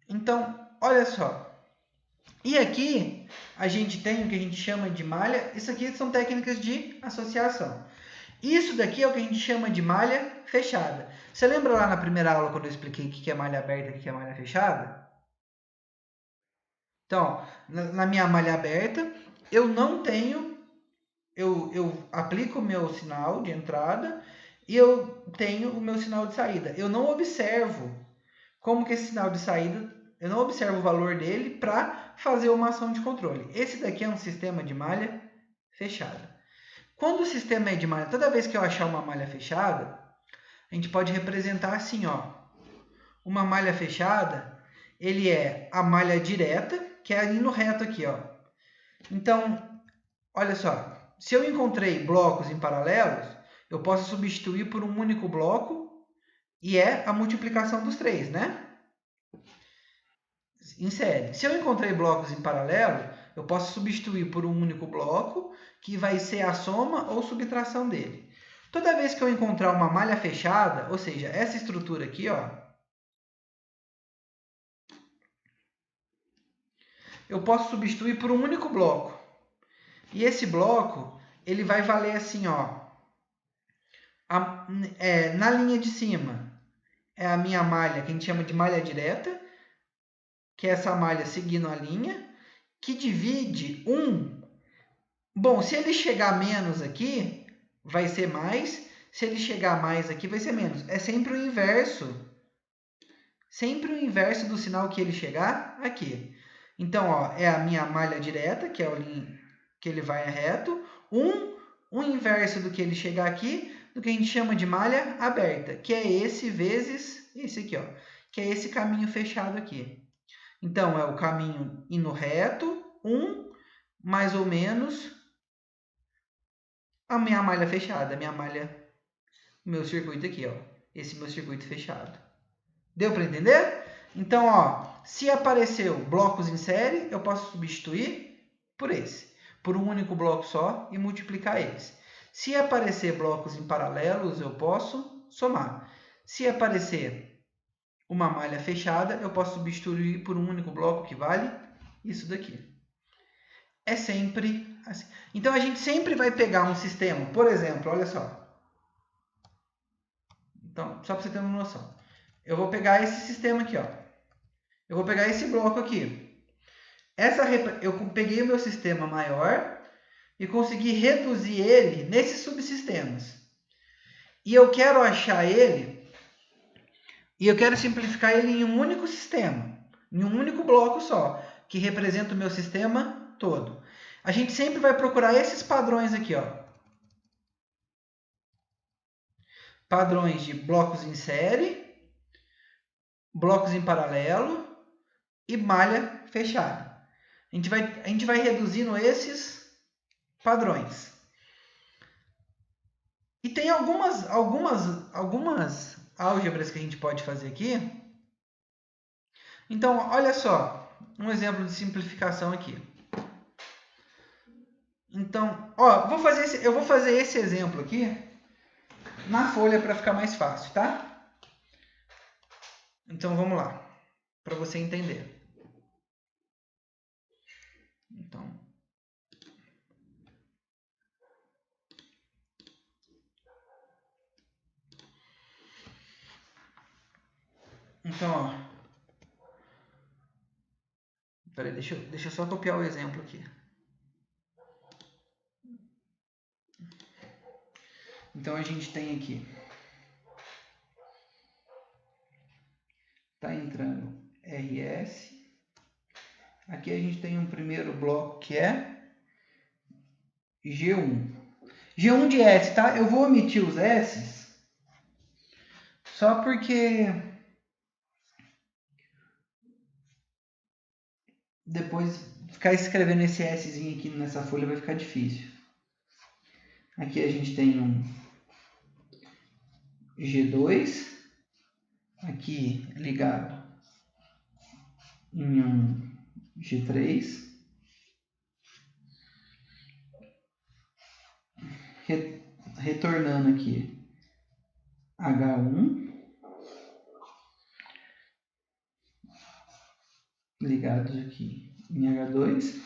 Então, olha só. E aqui a gente tem o que a gente chama de malha. Isso aqui são técnicas de associação. Isso daqui é o que a gente chama de malha fechada. Você lembra lá na primeira aula quando eu expliquei o que é malha aberta e o que é malha fechada? Então, na minha malha aberta, eu não tenho... Eu aplico o meu sinal de entrada, e eu tenho o meu sinal de saída. Eu não observo como que esse sinal de saída, eu não observo o valor dele para fazer uma ação de controle. Esse daqui é um sistema de malha fechada. Quando o sistema é de malha, toda vez que eu achar uma malha fechada, a gente pode representar assim, ó. Uma malha fechada, ele é a malha direta, que é ali no reto aqui, ó. Então, olha só, se eu encontrei blocos em paralelos, eu posso substituir por um único bloco e é a multiplicação dos três, né? Em série. Se eu encontrei blocos em paralelo, eu posso substituir por um único bloco, que vai ser a soma ou subtração dele. Toda vez que eu encontrar uma malha fechada, ou seja, essa estrutura aqui, ó, eu posso substituir por um único bloco. E esse bloco, ele vai valer assim, ó, na linha de cima é a minha malha, que a gente chama de malha direta, que é essa malha seguindo a linha, que divide 1. Bom, se ele chegar menos aqui, vai ser mais. Se ele chegar mais aqui, vai ser menos. É sempre o inverso. Sempre o inverso do sinal que ele chegar aqui. Então, ó, é a minha malha direta, que é o que ele vai reto. O inverso do que ele chegar aqui, do que a gente chama de malha aberta, que é esse vezes esse aqui, ó, que é esse caminho fechado aqui. Então, é o caminho indo reto, mais ou menos a minha malha fechada, meu circuito aqui, ó, esse meu circuito fechado. Deu para entender? Então, ó, se apareceu blocos em série, eu posso substituir por um único bloco só e multiplicar eles. Se aparecer blocos em paralelos, eu posso somar. Se aparecer uma malha fechada, eu posso substituir por um único bloco que vale isso daqui. É sempre assim. Então, a gente sempre vai pegar um sistema, por exemplo, olha só. Então, só para você ter uma noção. Eu vou pegar esse sistema aqui, ó. Eu vou pegar esse bloco aqui. Eu peguei o meu sistema maior e consegui reduzir ele nesses subsistemas. E eu quero achar ele, e eu quero simplificar ele em um único sistema, em um único bloco só, que representa o meu sistema todo. A gente sempre vai procurar esses padrões aqui, ó. Padrões de blocos em série, blocos em paralelo e malha fechada. A gente vai reduzindo esses padrões. E tem algumas álgebras que a gente pode fazer aqui. Então, olha só, um exemplo de simplificação aqui. Então, ó, eu vou fazer esse exemplo aqui na folha para ficar mais fácil, tá? Então, vamos lá, para você entender. Então, ó. Peraí, deixa eu só copiar o exemplo aqui. Então, a gente tem aqui. Tá entrando RS. Aqui a gente tem um primeiro bloco que é G1. G1 de S, tá? Eu vou omitir os S só porque depois ficar escrevendo esse Szinho aqui nessa folha vai ficar difícil. Aqui a gente tem um G2, aqui ligado em um G3, retornando aqui H1, ligados aqui em H2.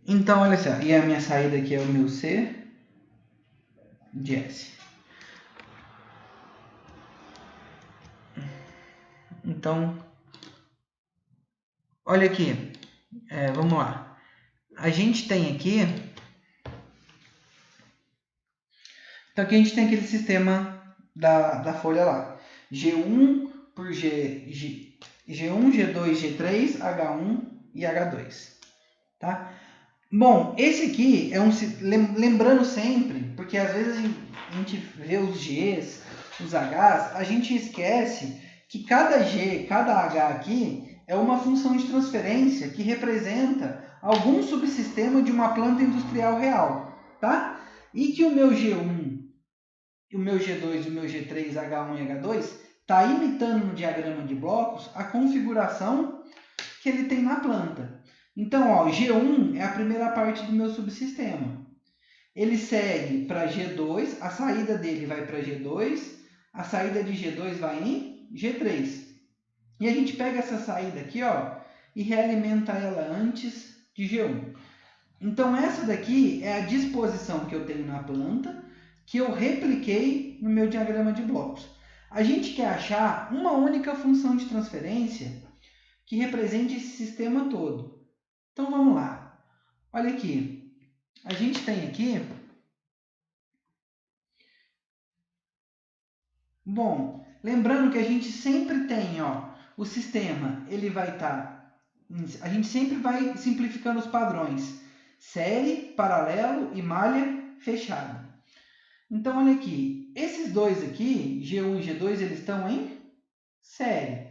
Então, olha só, e a minha saída aqui é o meu C de S. Então, olha aqui, vamos lá. A gente tem aqui Então aqui a gente tem aquele sistema da folha lá. G1 por G1, G2, G3, H1 e H2. Tá? Bom, esse aqui é um... Lembrando sempre, porque às vezes a gente vê os Gs, os Hs, a gente esquece que cada G, cada H aqui é uma função de transferência que representa algum subsistema de uma planta industrial real, tá? E que o meu G1, o meu G2, o meu G3, H1 e H2 está imitando no diagrama de blocos a configuração que ele tem na planta. Então, ó, G1 é a primeira parte do meu subsistema. Ele segue para G2, a saída dele vai para G2, a saída de G2 vai em G3. E a gente pega essa saída aqui, ó, e realimenta ela antes de G1. Então, essa daqui é a disposição que eu tenho na planta, que eu repliquei no meu diagrama de blocos. A gente quer achar uma única função de transferência que represente esse sistema todo. Então, vamos lá. Olha aqui. A gente tem aqui... Bom, lembrando que a gente sempre tem, ó, o sistema, ele vai estar... a gente sempre vai simplificando os padrões. Série, paralelo e malha fechada. Então, olha aqui. Esses dois aqui, G1 e G2, eles estão em série.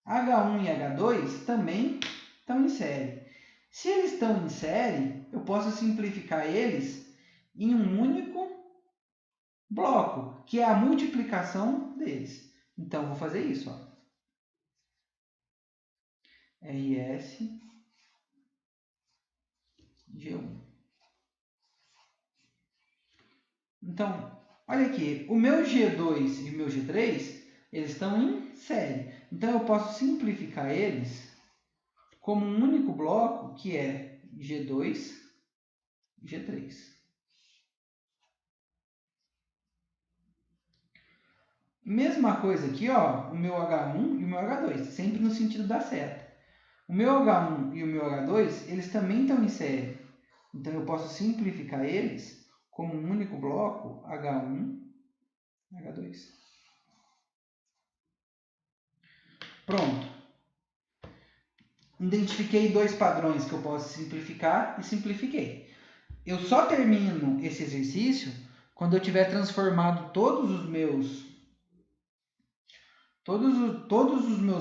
H1 e H2 também estão em série. Se eles estão em série, eu posso simplificar eles em um único bloco, que é a multiplicação deles. Então, eu vou fazer isso. Ó. RS G1. Então, olha aqui. O meu G2 e o meu G3, eles estão em série. Então, eu posso simplificar eles como um único bloco, que é G2 e G3. Mesma coisa aqui, ó, o meu H1 e o meu H2, sempre no sentido da seta. O meu H1 e o meu H2, eles também estão em série. Então, eu posso simplificar eles como um único bloco, H1 e H2. Pronto. Identifiquei dois padrões que eu posso simplificar e simplifiquei. Eu só termino esse exercício quando eu tiver transformado todos os meus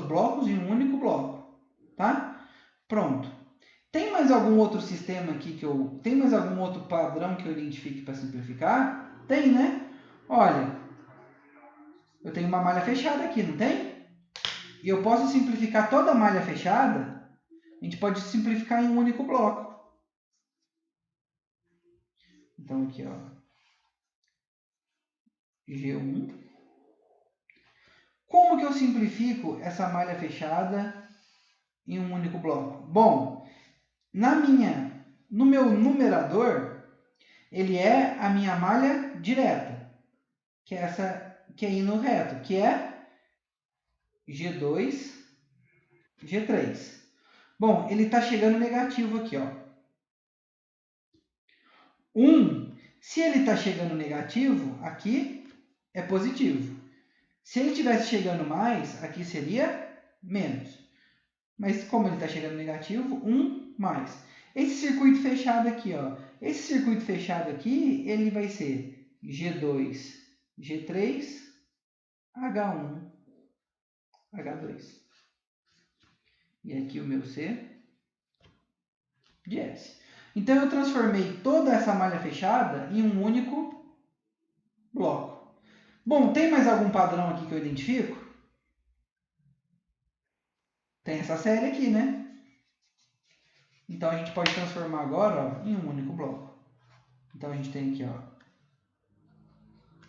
blocos em um único bloco, tá? Pronto. Tem mais algum outro sistema aqui tem mais algum outro padrão que eu identifique para simplificar? Tem, né? Olha, eu tenho uma malha fechada aqui, não tem? E eu posso simplificar toda a malha fechada. A gente pode simplificar em um único bloco. Então aqui, ó, G1. Como que eu simplifico essa malha fechada em um único bloco? Bom, no meu numerador, ele é a minha malha direta, que é essa que é indo reto, que é G2, G3. Bom, ele está chegando negativo aqui, ó. 1, se ele está chegando negativo, aqui é positivo. Se ele estivesse chegando mais, aqui seria menos. Mas como ele está chegando negativo, 1 mais. Esse circuito fechado aqui, ó. Esse circuito fechado aqui, ele vai ser G2, G3, H1, H2. E aqui o meu C de S. Então, eu transformei toda essa malha fechada em um único bloco. Bom, tem mais algum padrão aqui que eu identifico? Tem essa série aqui, né? Então, a gente pode transformar agora, ó, em um único bloco. Então, a gente tem aqui, ó,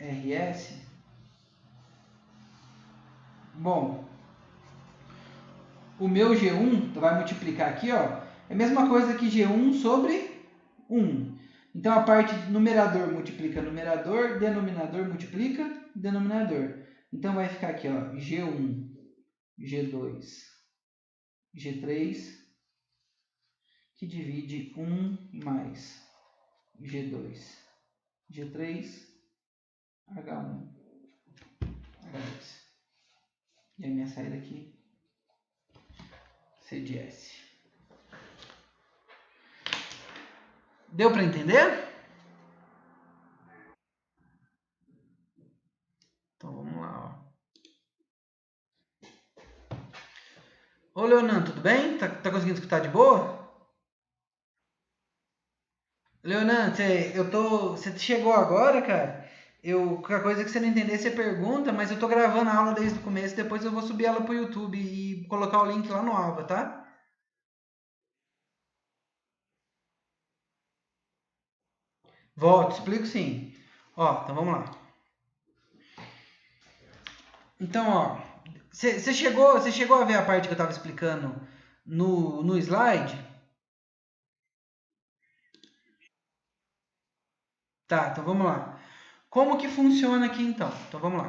RS. Bom, o meu G1 vai multiplicar aqui, ó, é a mesma coisa que G1 sobre 1. Então, a parte de numerador multiplica numerador, denominador multiplica denominador. Então, vai ficar aqui, ó, G1, G2, G3, que divide 1 mais G2, G3, H1, H2. E a minha saída aqui, C de S. Deu para entender? Então vamos lá. Ó. Ô Leonan, tudo bem? Tá conseguindo escutar de boa? Leonan, você chegou agora, cara? Qualquer coisa que você não entender, você pergunta, mas eu tô gravando a aula desde o começo, depois eu vou subir ela pro YouTube e colocar o link lá no Alba, tá? Volto, explico sim. Ó, então vamos lá. Então, ó, você chegou a ver a parte que eu estava explicando no slide? Tá, então vamos lá. Como que funciona aqui então? Então vamos lá.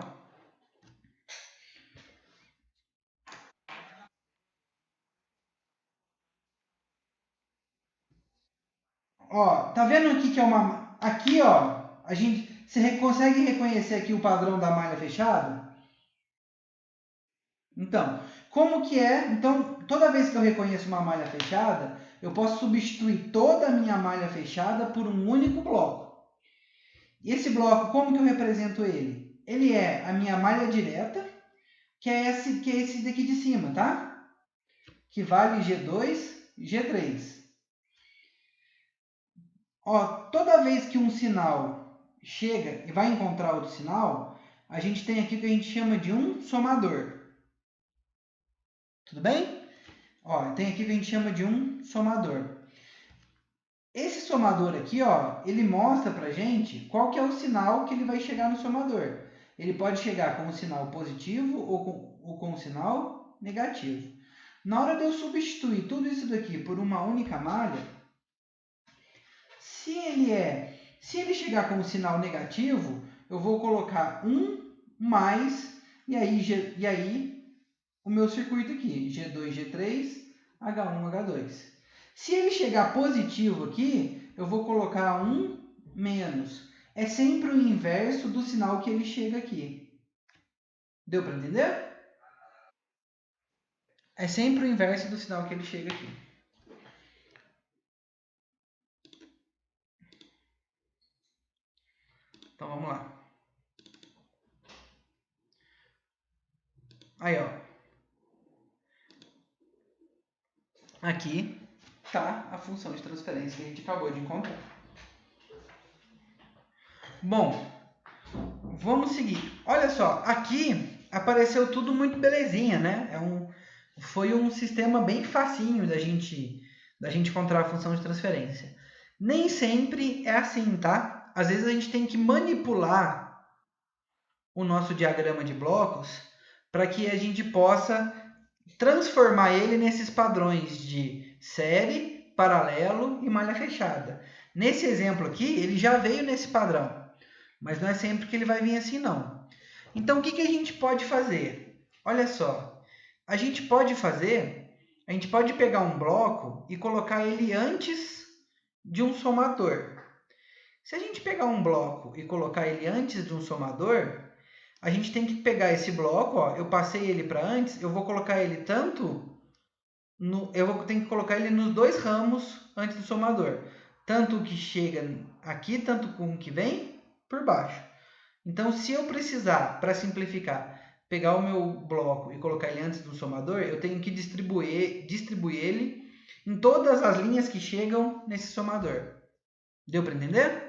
Ó, tá vendo aqui que é uma... Aqui, ó, você consegue reconhecer aqui o padrão da malha fechada? Então, como que é? Então, toda vez que eu reconheço uma malha fechada, eu posso substituir toda a minha malha fechada por um único bloco. E esse bloco, como que eu represento ele? Ele é a minha malha direta, que é esse daqui de cima, tá? Que vale G2, G3. Ó, toda vez que um sinal chega e vai encontrar outro sinal, a gente tem aqui o que a gente chama de um somador. Tudo bem? Ó, tem aqui o que a gente chama de um somador. Esse somador aqui, ó, ele mostra pra gente qual que é o sinal que ele vai chegar no somador. Ele pode chegar com um sinal positivo ou com um sinal negativo. Na hora de eu substituir tudo isso daqui por uma única malha, se ele chegar com um sinal negativo, eu vou colocar 1 mais, e aí o meu circuito aqui, G2, G3, H1, H2. Se ele chegar positivo aqui, eu vou colocar 1 menos. É sempre o inverso do sinal que ele chega aqui. Deu para entender? É sempre o inverso do sinal que ele chega aqui. Então vamos lá. Aí, ó. Aqui está a função de transferência que a gente acabou de encontrar. Bom, vamos seguir. Olha só, aqui apareceu tudo muito belezinha, né? Foi um sistema bem facinho da gente encontrar a função de transferência. Nem sempre é assim, tá? Às vezes a gente tem que manipular o nosso diagrama de blocos para que a gente possa transformar ele nesses padrões de série, paralelo e malha fechada. Nesse exemplo aqui, ele já veio nesse padrão, mas não é sempre que ele vai vir assim, não. Então, o que a gente pode fazer? Olha só, a gente pode pegar um bloco e colocar ele antes de um somador. Se a gente pegar um bloco e colocar ele antes de um somador, a gente tem que pegar esse bloco, ó, eu passei ele para antes, eu vou colocar ele tenho que colocar ele nos dois ramos antes do somador. Tanto o que chega aqui, tanto com o que vem por baixo. Então, se eu precisar, para simplificar, pegar o meu bloco e colocar ele antes do somador, eu tenho que distribuir ele em todas as linhas que chegam nesse somador. Deu para entender?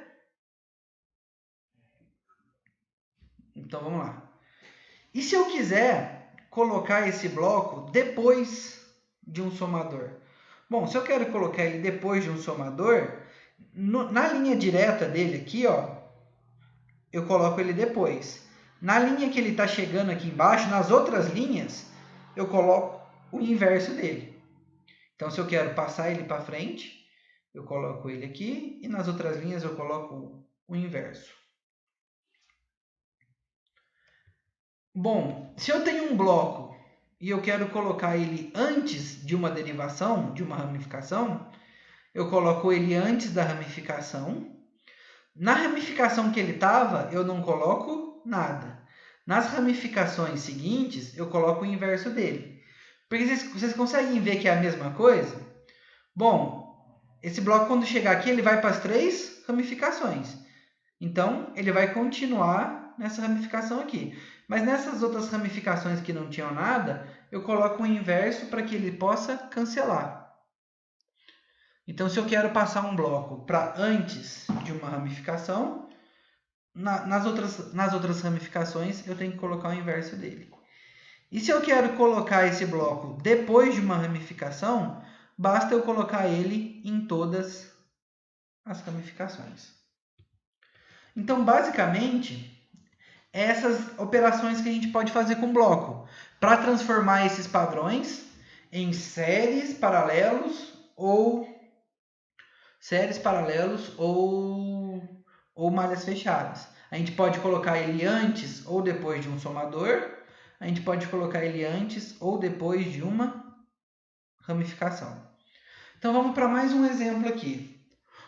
Então, vamos lá. E se eu quiser colocar esse bloco depois de um somador? Bom, se eu quero colocar ele depois de um somador, na linha direta dele aqui, ó, eu coloco ele depois. Na linha que ele está chegando aqui embaixo, nas outras linhas, eu coloco o inverso dele. Então, se eu quero passar ele para frente, eu coloco ele aqui, e nas outras linhas eu coloco o inverso. Bom, se eu tenho um bloco e eu quero colocar ele antes de uma derivação, de uma ramificação, eu coloco ele antes da ramificação. Na ramificação que ele estava, eu não coloco nada. Nas ramificações seguintes, eu coloco o inverso dele. Porque vocês conseguem ver que é a mesma coisa? Bom, esse bloco, quando chegar aqui, ele vai para as 3 ramificações. Então, ele vai continuar nessa ramificação aqui. Mas nessas outras ramificações que não tinham nada, eu coloco o inverso para que ele possa cancelar. Então, se eu quero passar um bloco para antes de uma ramificação, nas outras ramificações eu tenho que colocar o inverso dele. E se eu quero colocar esse bloco depois de uma ramificação, basta eu colocar ele em todas as ramificações. Então, basicamente, essas operações que a gente pode fazer com bloco para transformar esses padrões em séries, paralelos ou malhas fechadas. A gente pode colocar ele antes ou depois de um somador. A gente pode colocar ele antes ou depois de uma ramificação. Então vamos para mais um exemplo aqui.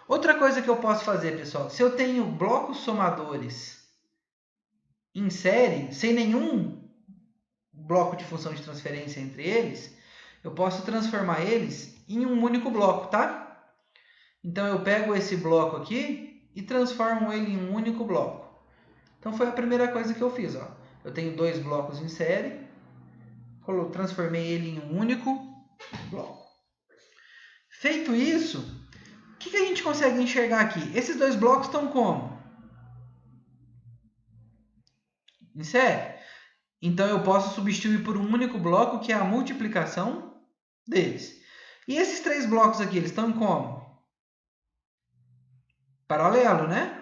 Outra coisa que eu posso fazer, pessoal, se eu tenho blocos somadores em série, sem nenhum bloco de função de transferência entre eles, eu posso transformar eles em um único bloco, tá? Então eu pego esse bloco aqui e transformo ele em um único bloco. Então foi a primeira coisa que eu fiz. Ó. Eu tenho 2 blocos em série, transformei ele em um único bloco. Feito isso, o que a gente consegue enxergar aqui? Esses 2 blocos estão como? Em série. Então eu posso substituir por um único bloco, que é a multiplicação deles. E esses 3 blocos aqui, eles estão como? Paralelo, né?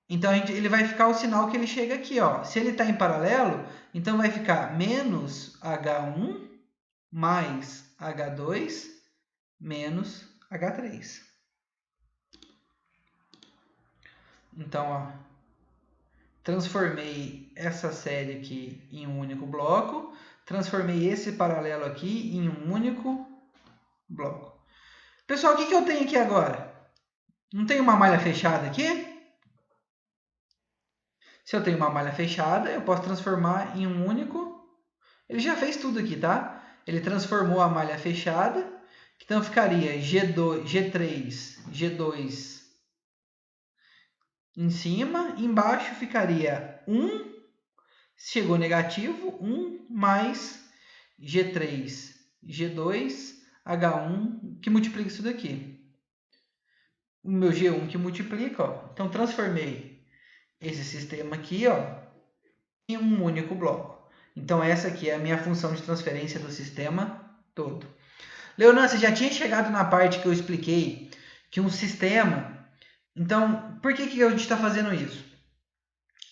Então ele vai ficar o sinal que ele chega aqui. Ó. Se ele está em paralelo, então vai ficar menos H1 mais H2 menos H3. Então, ó, transformei essa série aqui em um único bloco, transformei esse paralelo aqui em um único bloco. Pessoal, o que eu tenho aqui agora? Não tem uma malha fechada aqui? Se eu tenho uma malha fechada, eu posso transformar em um único. Ele já fez tudo aqui, tá? Ele transformou a malha fechada. Então ficaria G3, G2 em cima. Embaixo ficaria 1, chegou negativo, 1 mais G3, G2, H1, que multiplica isso daqui. O meu G1 que multiplica, ó. Então transformei esse sistema aqui, ó, em um único bloco. Então essa aqui é a minha função de transferência do sistema todo. Leonan, você já tinha chegado na parte que eu expliquei que um sistema... Então, por que a gente está fazendo isso?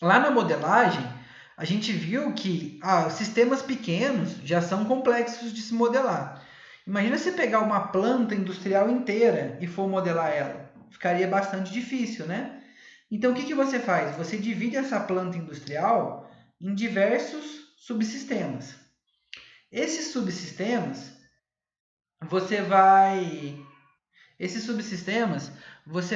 Lá na modelagem, a gente viu que sistemas pequenos já são complexos de se modelar. Imagina você pegar uma planta industrial inteira e for modelar ela. Ficaria bastante difícil, né? Então, o que você faz? Você divide essa planta industrial em diversos subsistemas. Esses subsistemas, você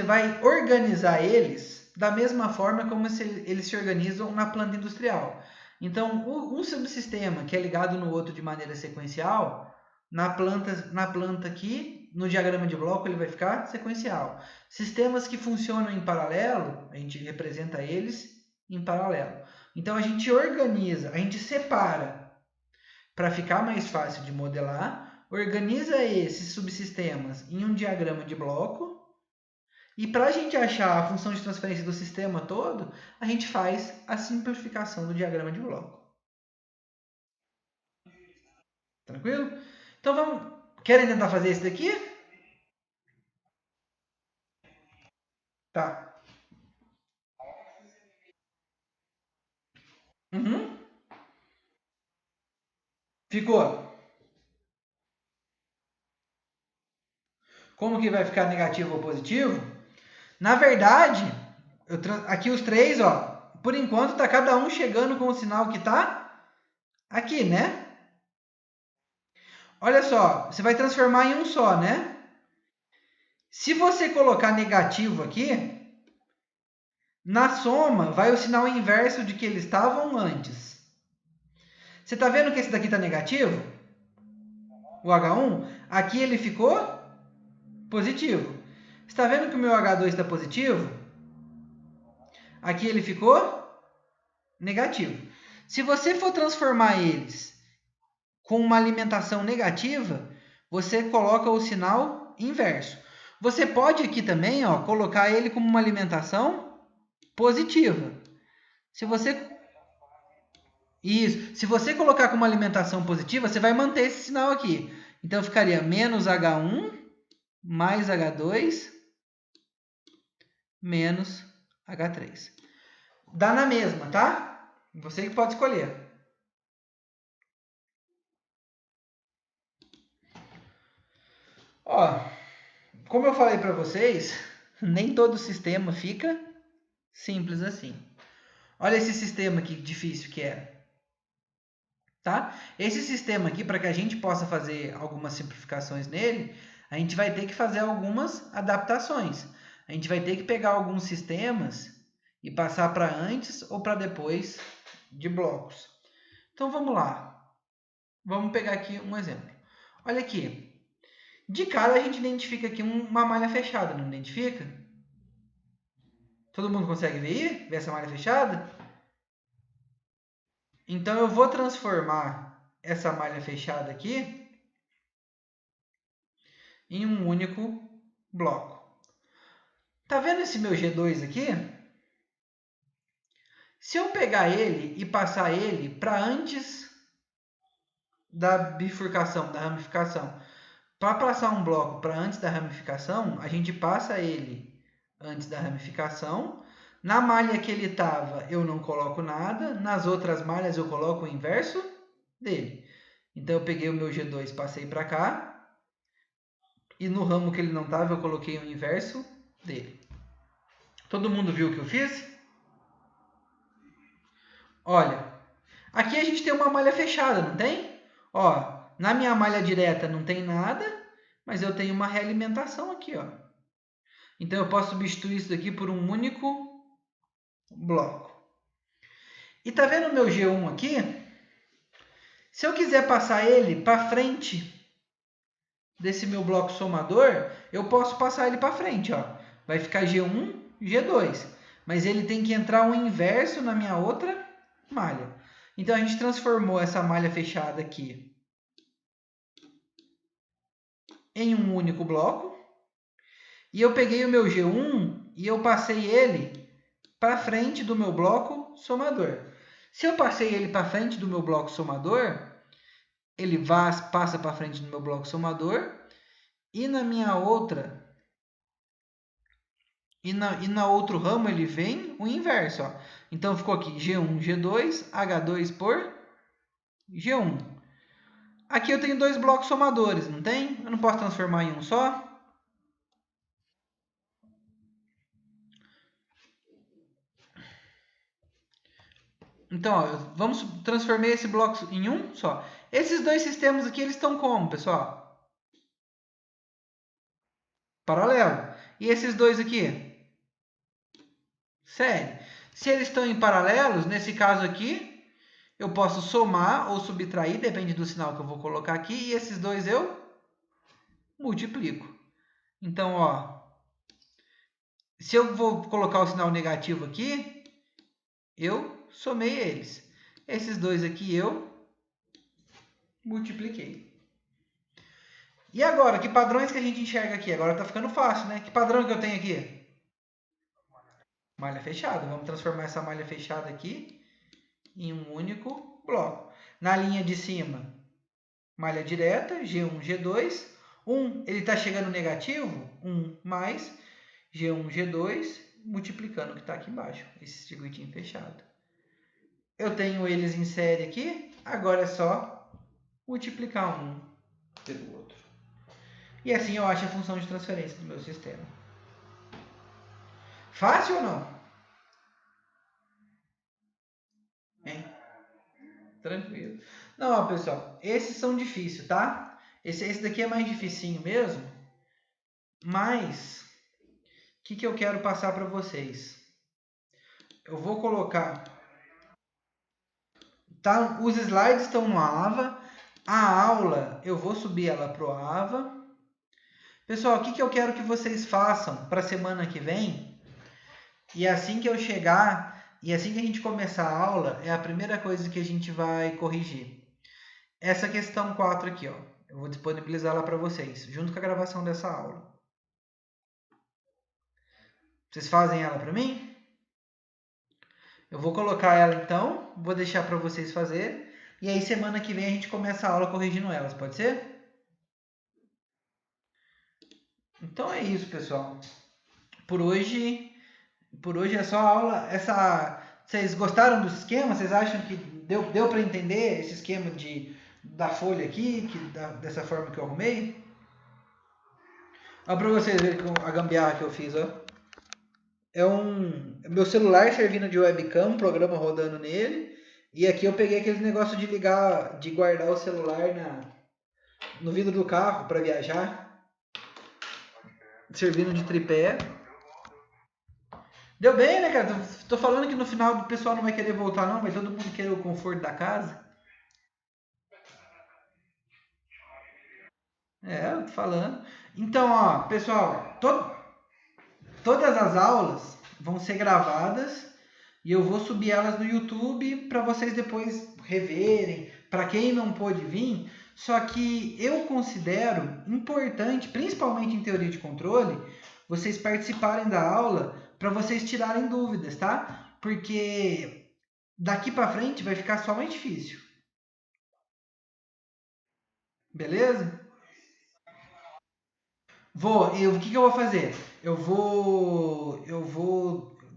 vai organizar eles da mesma forma como eles se organizam na planta industrial. Então, um subsistema que é ligado no outro de maneira sequencial, na planta aqui, no diagrama de bloco, ele vai ficar sequencial. Sistemas que funcionam em paralelo, a gente representa eles em paralelo. Então, a gente organiza, a gente separa para ficar mais fácil de modelar, organiza esses subsistemas em um diagrama de bloco, e para a gente achar a função de transferência do sistema todo, a gente faz a simplificação do diagrama de bloco. Tranquilo? Então vamos... Querem tentar fazer esse daqui? Tá. Uhum. Ficou. Como que vai ficar negativo ou positivo? Na verdade, aqui os 3, ó, por enquanto está cada um chegando com o sinal que está aqui, né? Olha só, você vai transformar em um só, né? Se você colocar negativo aqui, Na soma, vai o sinal inverso de que eles estavam antes. Você está vendo que esse daqui está negativo? O H1? Aqui ele ficou positivo. Você está vendo que o meu H2 está positivo? Aqui ele ficou negativo. Se você for transformar eles com uma alimentação negativa, você coloca o sinal inverso. Você pode aqui também, ó, colocar ele como uma alimentação positiva. Se você colocar como uma alimentação positiva, você vai manter esse sinal aqui. Então ficaria menos H1 mais H2 menos H3. Dá na mesma, tá? Você que pode escolher. Ó, como eu falei para vocês, nem todo sistema fica simples assim. Olha esse sistema aqui difícil que é. Tá? Esse sistema aqui, para que a gente possa fazer algumas simplificações nele, a gente vai ter que fazer algumas adaptações. A gente vai ter que pegar alguns sistemas e passar para antes ou para depois de blocos. Então vamos lá. Vamos pegar aqui um exemplo. Olha aqui. De cara a gente identifica aqui uma malha fechada, não identifica? Todo mundo consegue ver essa malha fechada? Então eu vou transformar essa malha fechada aqui em um único bloco. Tá vendo esse meu G2 aqui? Se eu pegar ele e passar ele para antes da bifurcação, da ramificação, para passar um bloco para antes da ramificação, a gente passa ele antes da ramificação. Na malha que ele estava, eu não coloco nada. Nas outras malhas, eu coloco o inverso dele. Então, eu peguei o meu G2, passei para cá. E no ramo que ele não estava, eu coloquei o inverso dele. Todo mundo viu o que eu fiz? Olha, aqui a gente tem uma malha fechada, não tem? Ó, na minha malha direta não tem nada, mas eu tenho uma realimentação aqui, ó. Então, eu posso substituir isso daqui por um único bloco. E tá vendo o meu G1 aqui? Se eu quiser passar ele para frente desse meu bloco somador, eu posso passar ele para frente, ó. Vai ficar G1, G2. Mas ele tem que entrar o inverso na minha outra malha. Então, a gente transformou essa malha fechada aqui em um único bloco. E eu peguei o meu G1 e eu passei ele para frente do meu bloco somador. Se eu passei ele para frente do meu bloco somador, ele passa para frente do meu bloco somador. E na minha outra... E na outro ramo ele vem o inverso. Ó. Então, ficou aqui G1, G2, H2 por G1. Aqui eu tenho dois blocos somadores, não tem? Eu não posso transformar em um só? Então, ó, vamos transformar esse bloco em um só. Esses dois sistemas aqui, eles estão como, pessoal? Paralelo. E esses dois aqui? Série. Se eles estão em paralelos, nesse caso aqui, eu posso somar ou subtrair, depende do sinal que eu vou colocar aqui, e esses dois eu multiplico. Então, ó, se eu vou colocar o sinal negativo aqui, eu somei eles. Esses dois aqui eu multipliquei. E agora, que padrões que a gente enxerga aqui? Agora está ficando fácil, né? Que padrão que eu tenho aqui? Malha fechada. Vamos transformar essa malha fechada aqui em um único bloco. Na linha de cima, malha direta, G1, G2. 1, ele está chegando negativo, 1 mais G1, G2, multiplicando o que está aqui embaixo, esse circuitinho fechado. Eu tenho eles em série aqui, agora é só multiplicar um pelo outro. E assim eu acho a função de transferência do meu sistema. Fácil ou não? Hein? Tranquilo. Não, ó, pessoal, esses são difíceis, tá? Esse daqui é mais dificinho mesmo, mas o que eu quero passar para vocês? Eu vou colocar. Tá, os slides estão no Ava. A aula, eu vou subir ela pro Ava. Pessoal, o que eu quero que vocês façam para a semana que vem? E assim que eu chegar, e assim que a gente começar a aula, é a primeira coisa que a gente vai corrigir. Essa questão 4 aqui, ó. Eu vou disponibilizar ela para vocês, junto com a gravação dessa aula. Vocês fazem ela para mim? Eu vou colocar ela então, vou deixar para vocês fazer. E aí semana que vem a gente começa a aula corrigindo elas, pode ser? Então é isso, pessoal. Por hoje, por hoje é só a aula. Vocês gostaram do esquema? Vocês acham que deu para entender esse esquema da folha aqui, dessa forma que eu arrumei? Olha para vocês verem a gambiarra que eu fiz, ó. É meu celular servindo de webcam, um programa rodando nele. E aqui eu peguei aquele negócio de ligar, de guardar o celular no vidro do carro para viajar, servindo de tripé. Deu bem, né, cara? Tô falando que no final o pessoal não vai querer voltar, não, vai todo mundo querer o conforto da casa. É, eu tô falando. Então, ó, pessoal, todas as aulas vão ser gravadas e eu vou subir elas no YouTube para vocês depois reverem. Para quem não pôde vir, só que eu considero importante, principalmente em teoria de controle, vocês participarem da aula para vocês tirarem dúvidas, tá? Porque daqui para frente vai ficar só mais difícil. Beleza? O que eu vou fazer? Eu vou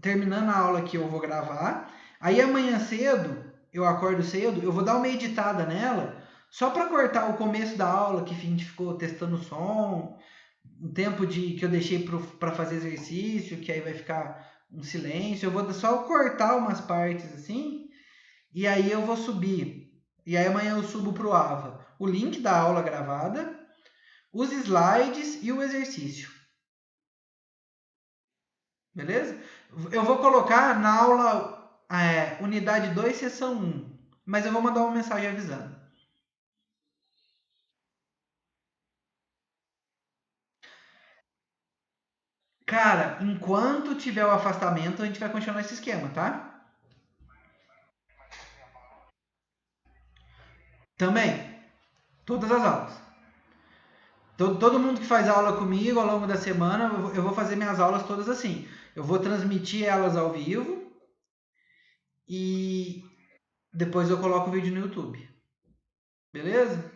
terminando a aula aqui, eu vou gravar. Aí amanhã cedo, eu acordo cedo, eu vou dar uma editada nela, só para cortar o começo da aula que a gente ficou testando o som, um tempo que eu deixei para fazer exercício, que aí vai ficar um silêncio. Eu vou só cortar umas partes assim, e aí eu vou subir. E aí amanhã eu subo pro Ava o link da aula gravada, os slides e o exercício. Beleza? Eu vou colocar na aula unidade 2, sessão 1. Mas eu vou mandar uma mensagem avisando. Cara, enquanto tiver o afastamento, a gente vai continuar esse esquema, tá? Também, todas as aulas. Todo mundo que faz aula comigo ao longo da semana, eu vou fazer minhas aulas todas assim. Eu vou transmitir elas ao vivo e depois eu coloco o vídeo no YouTube. Beleza?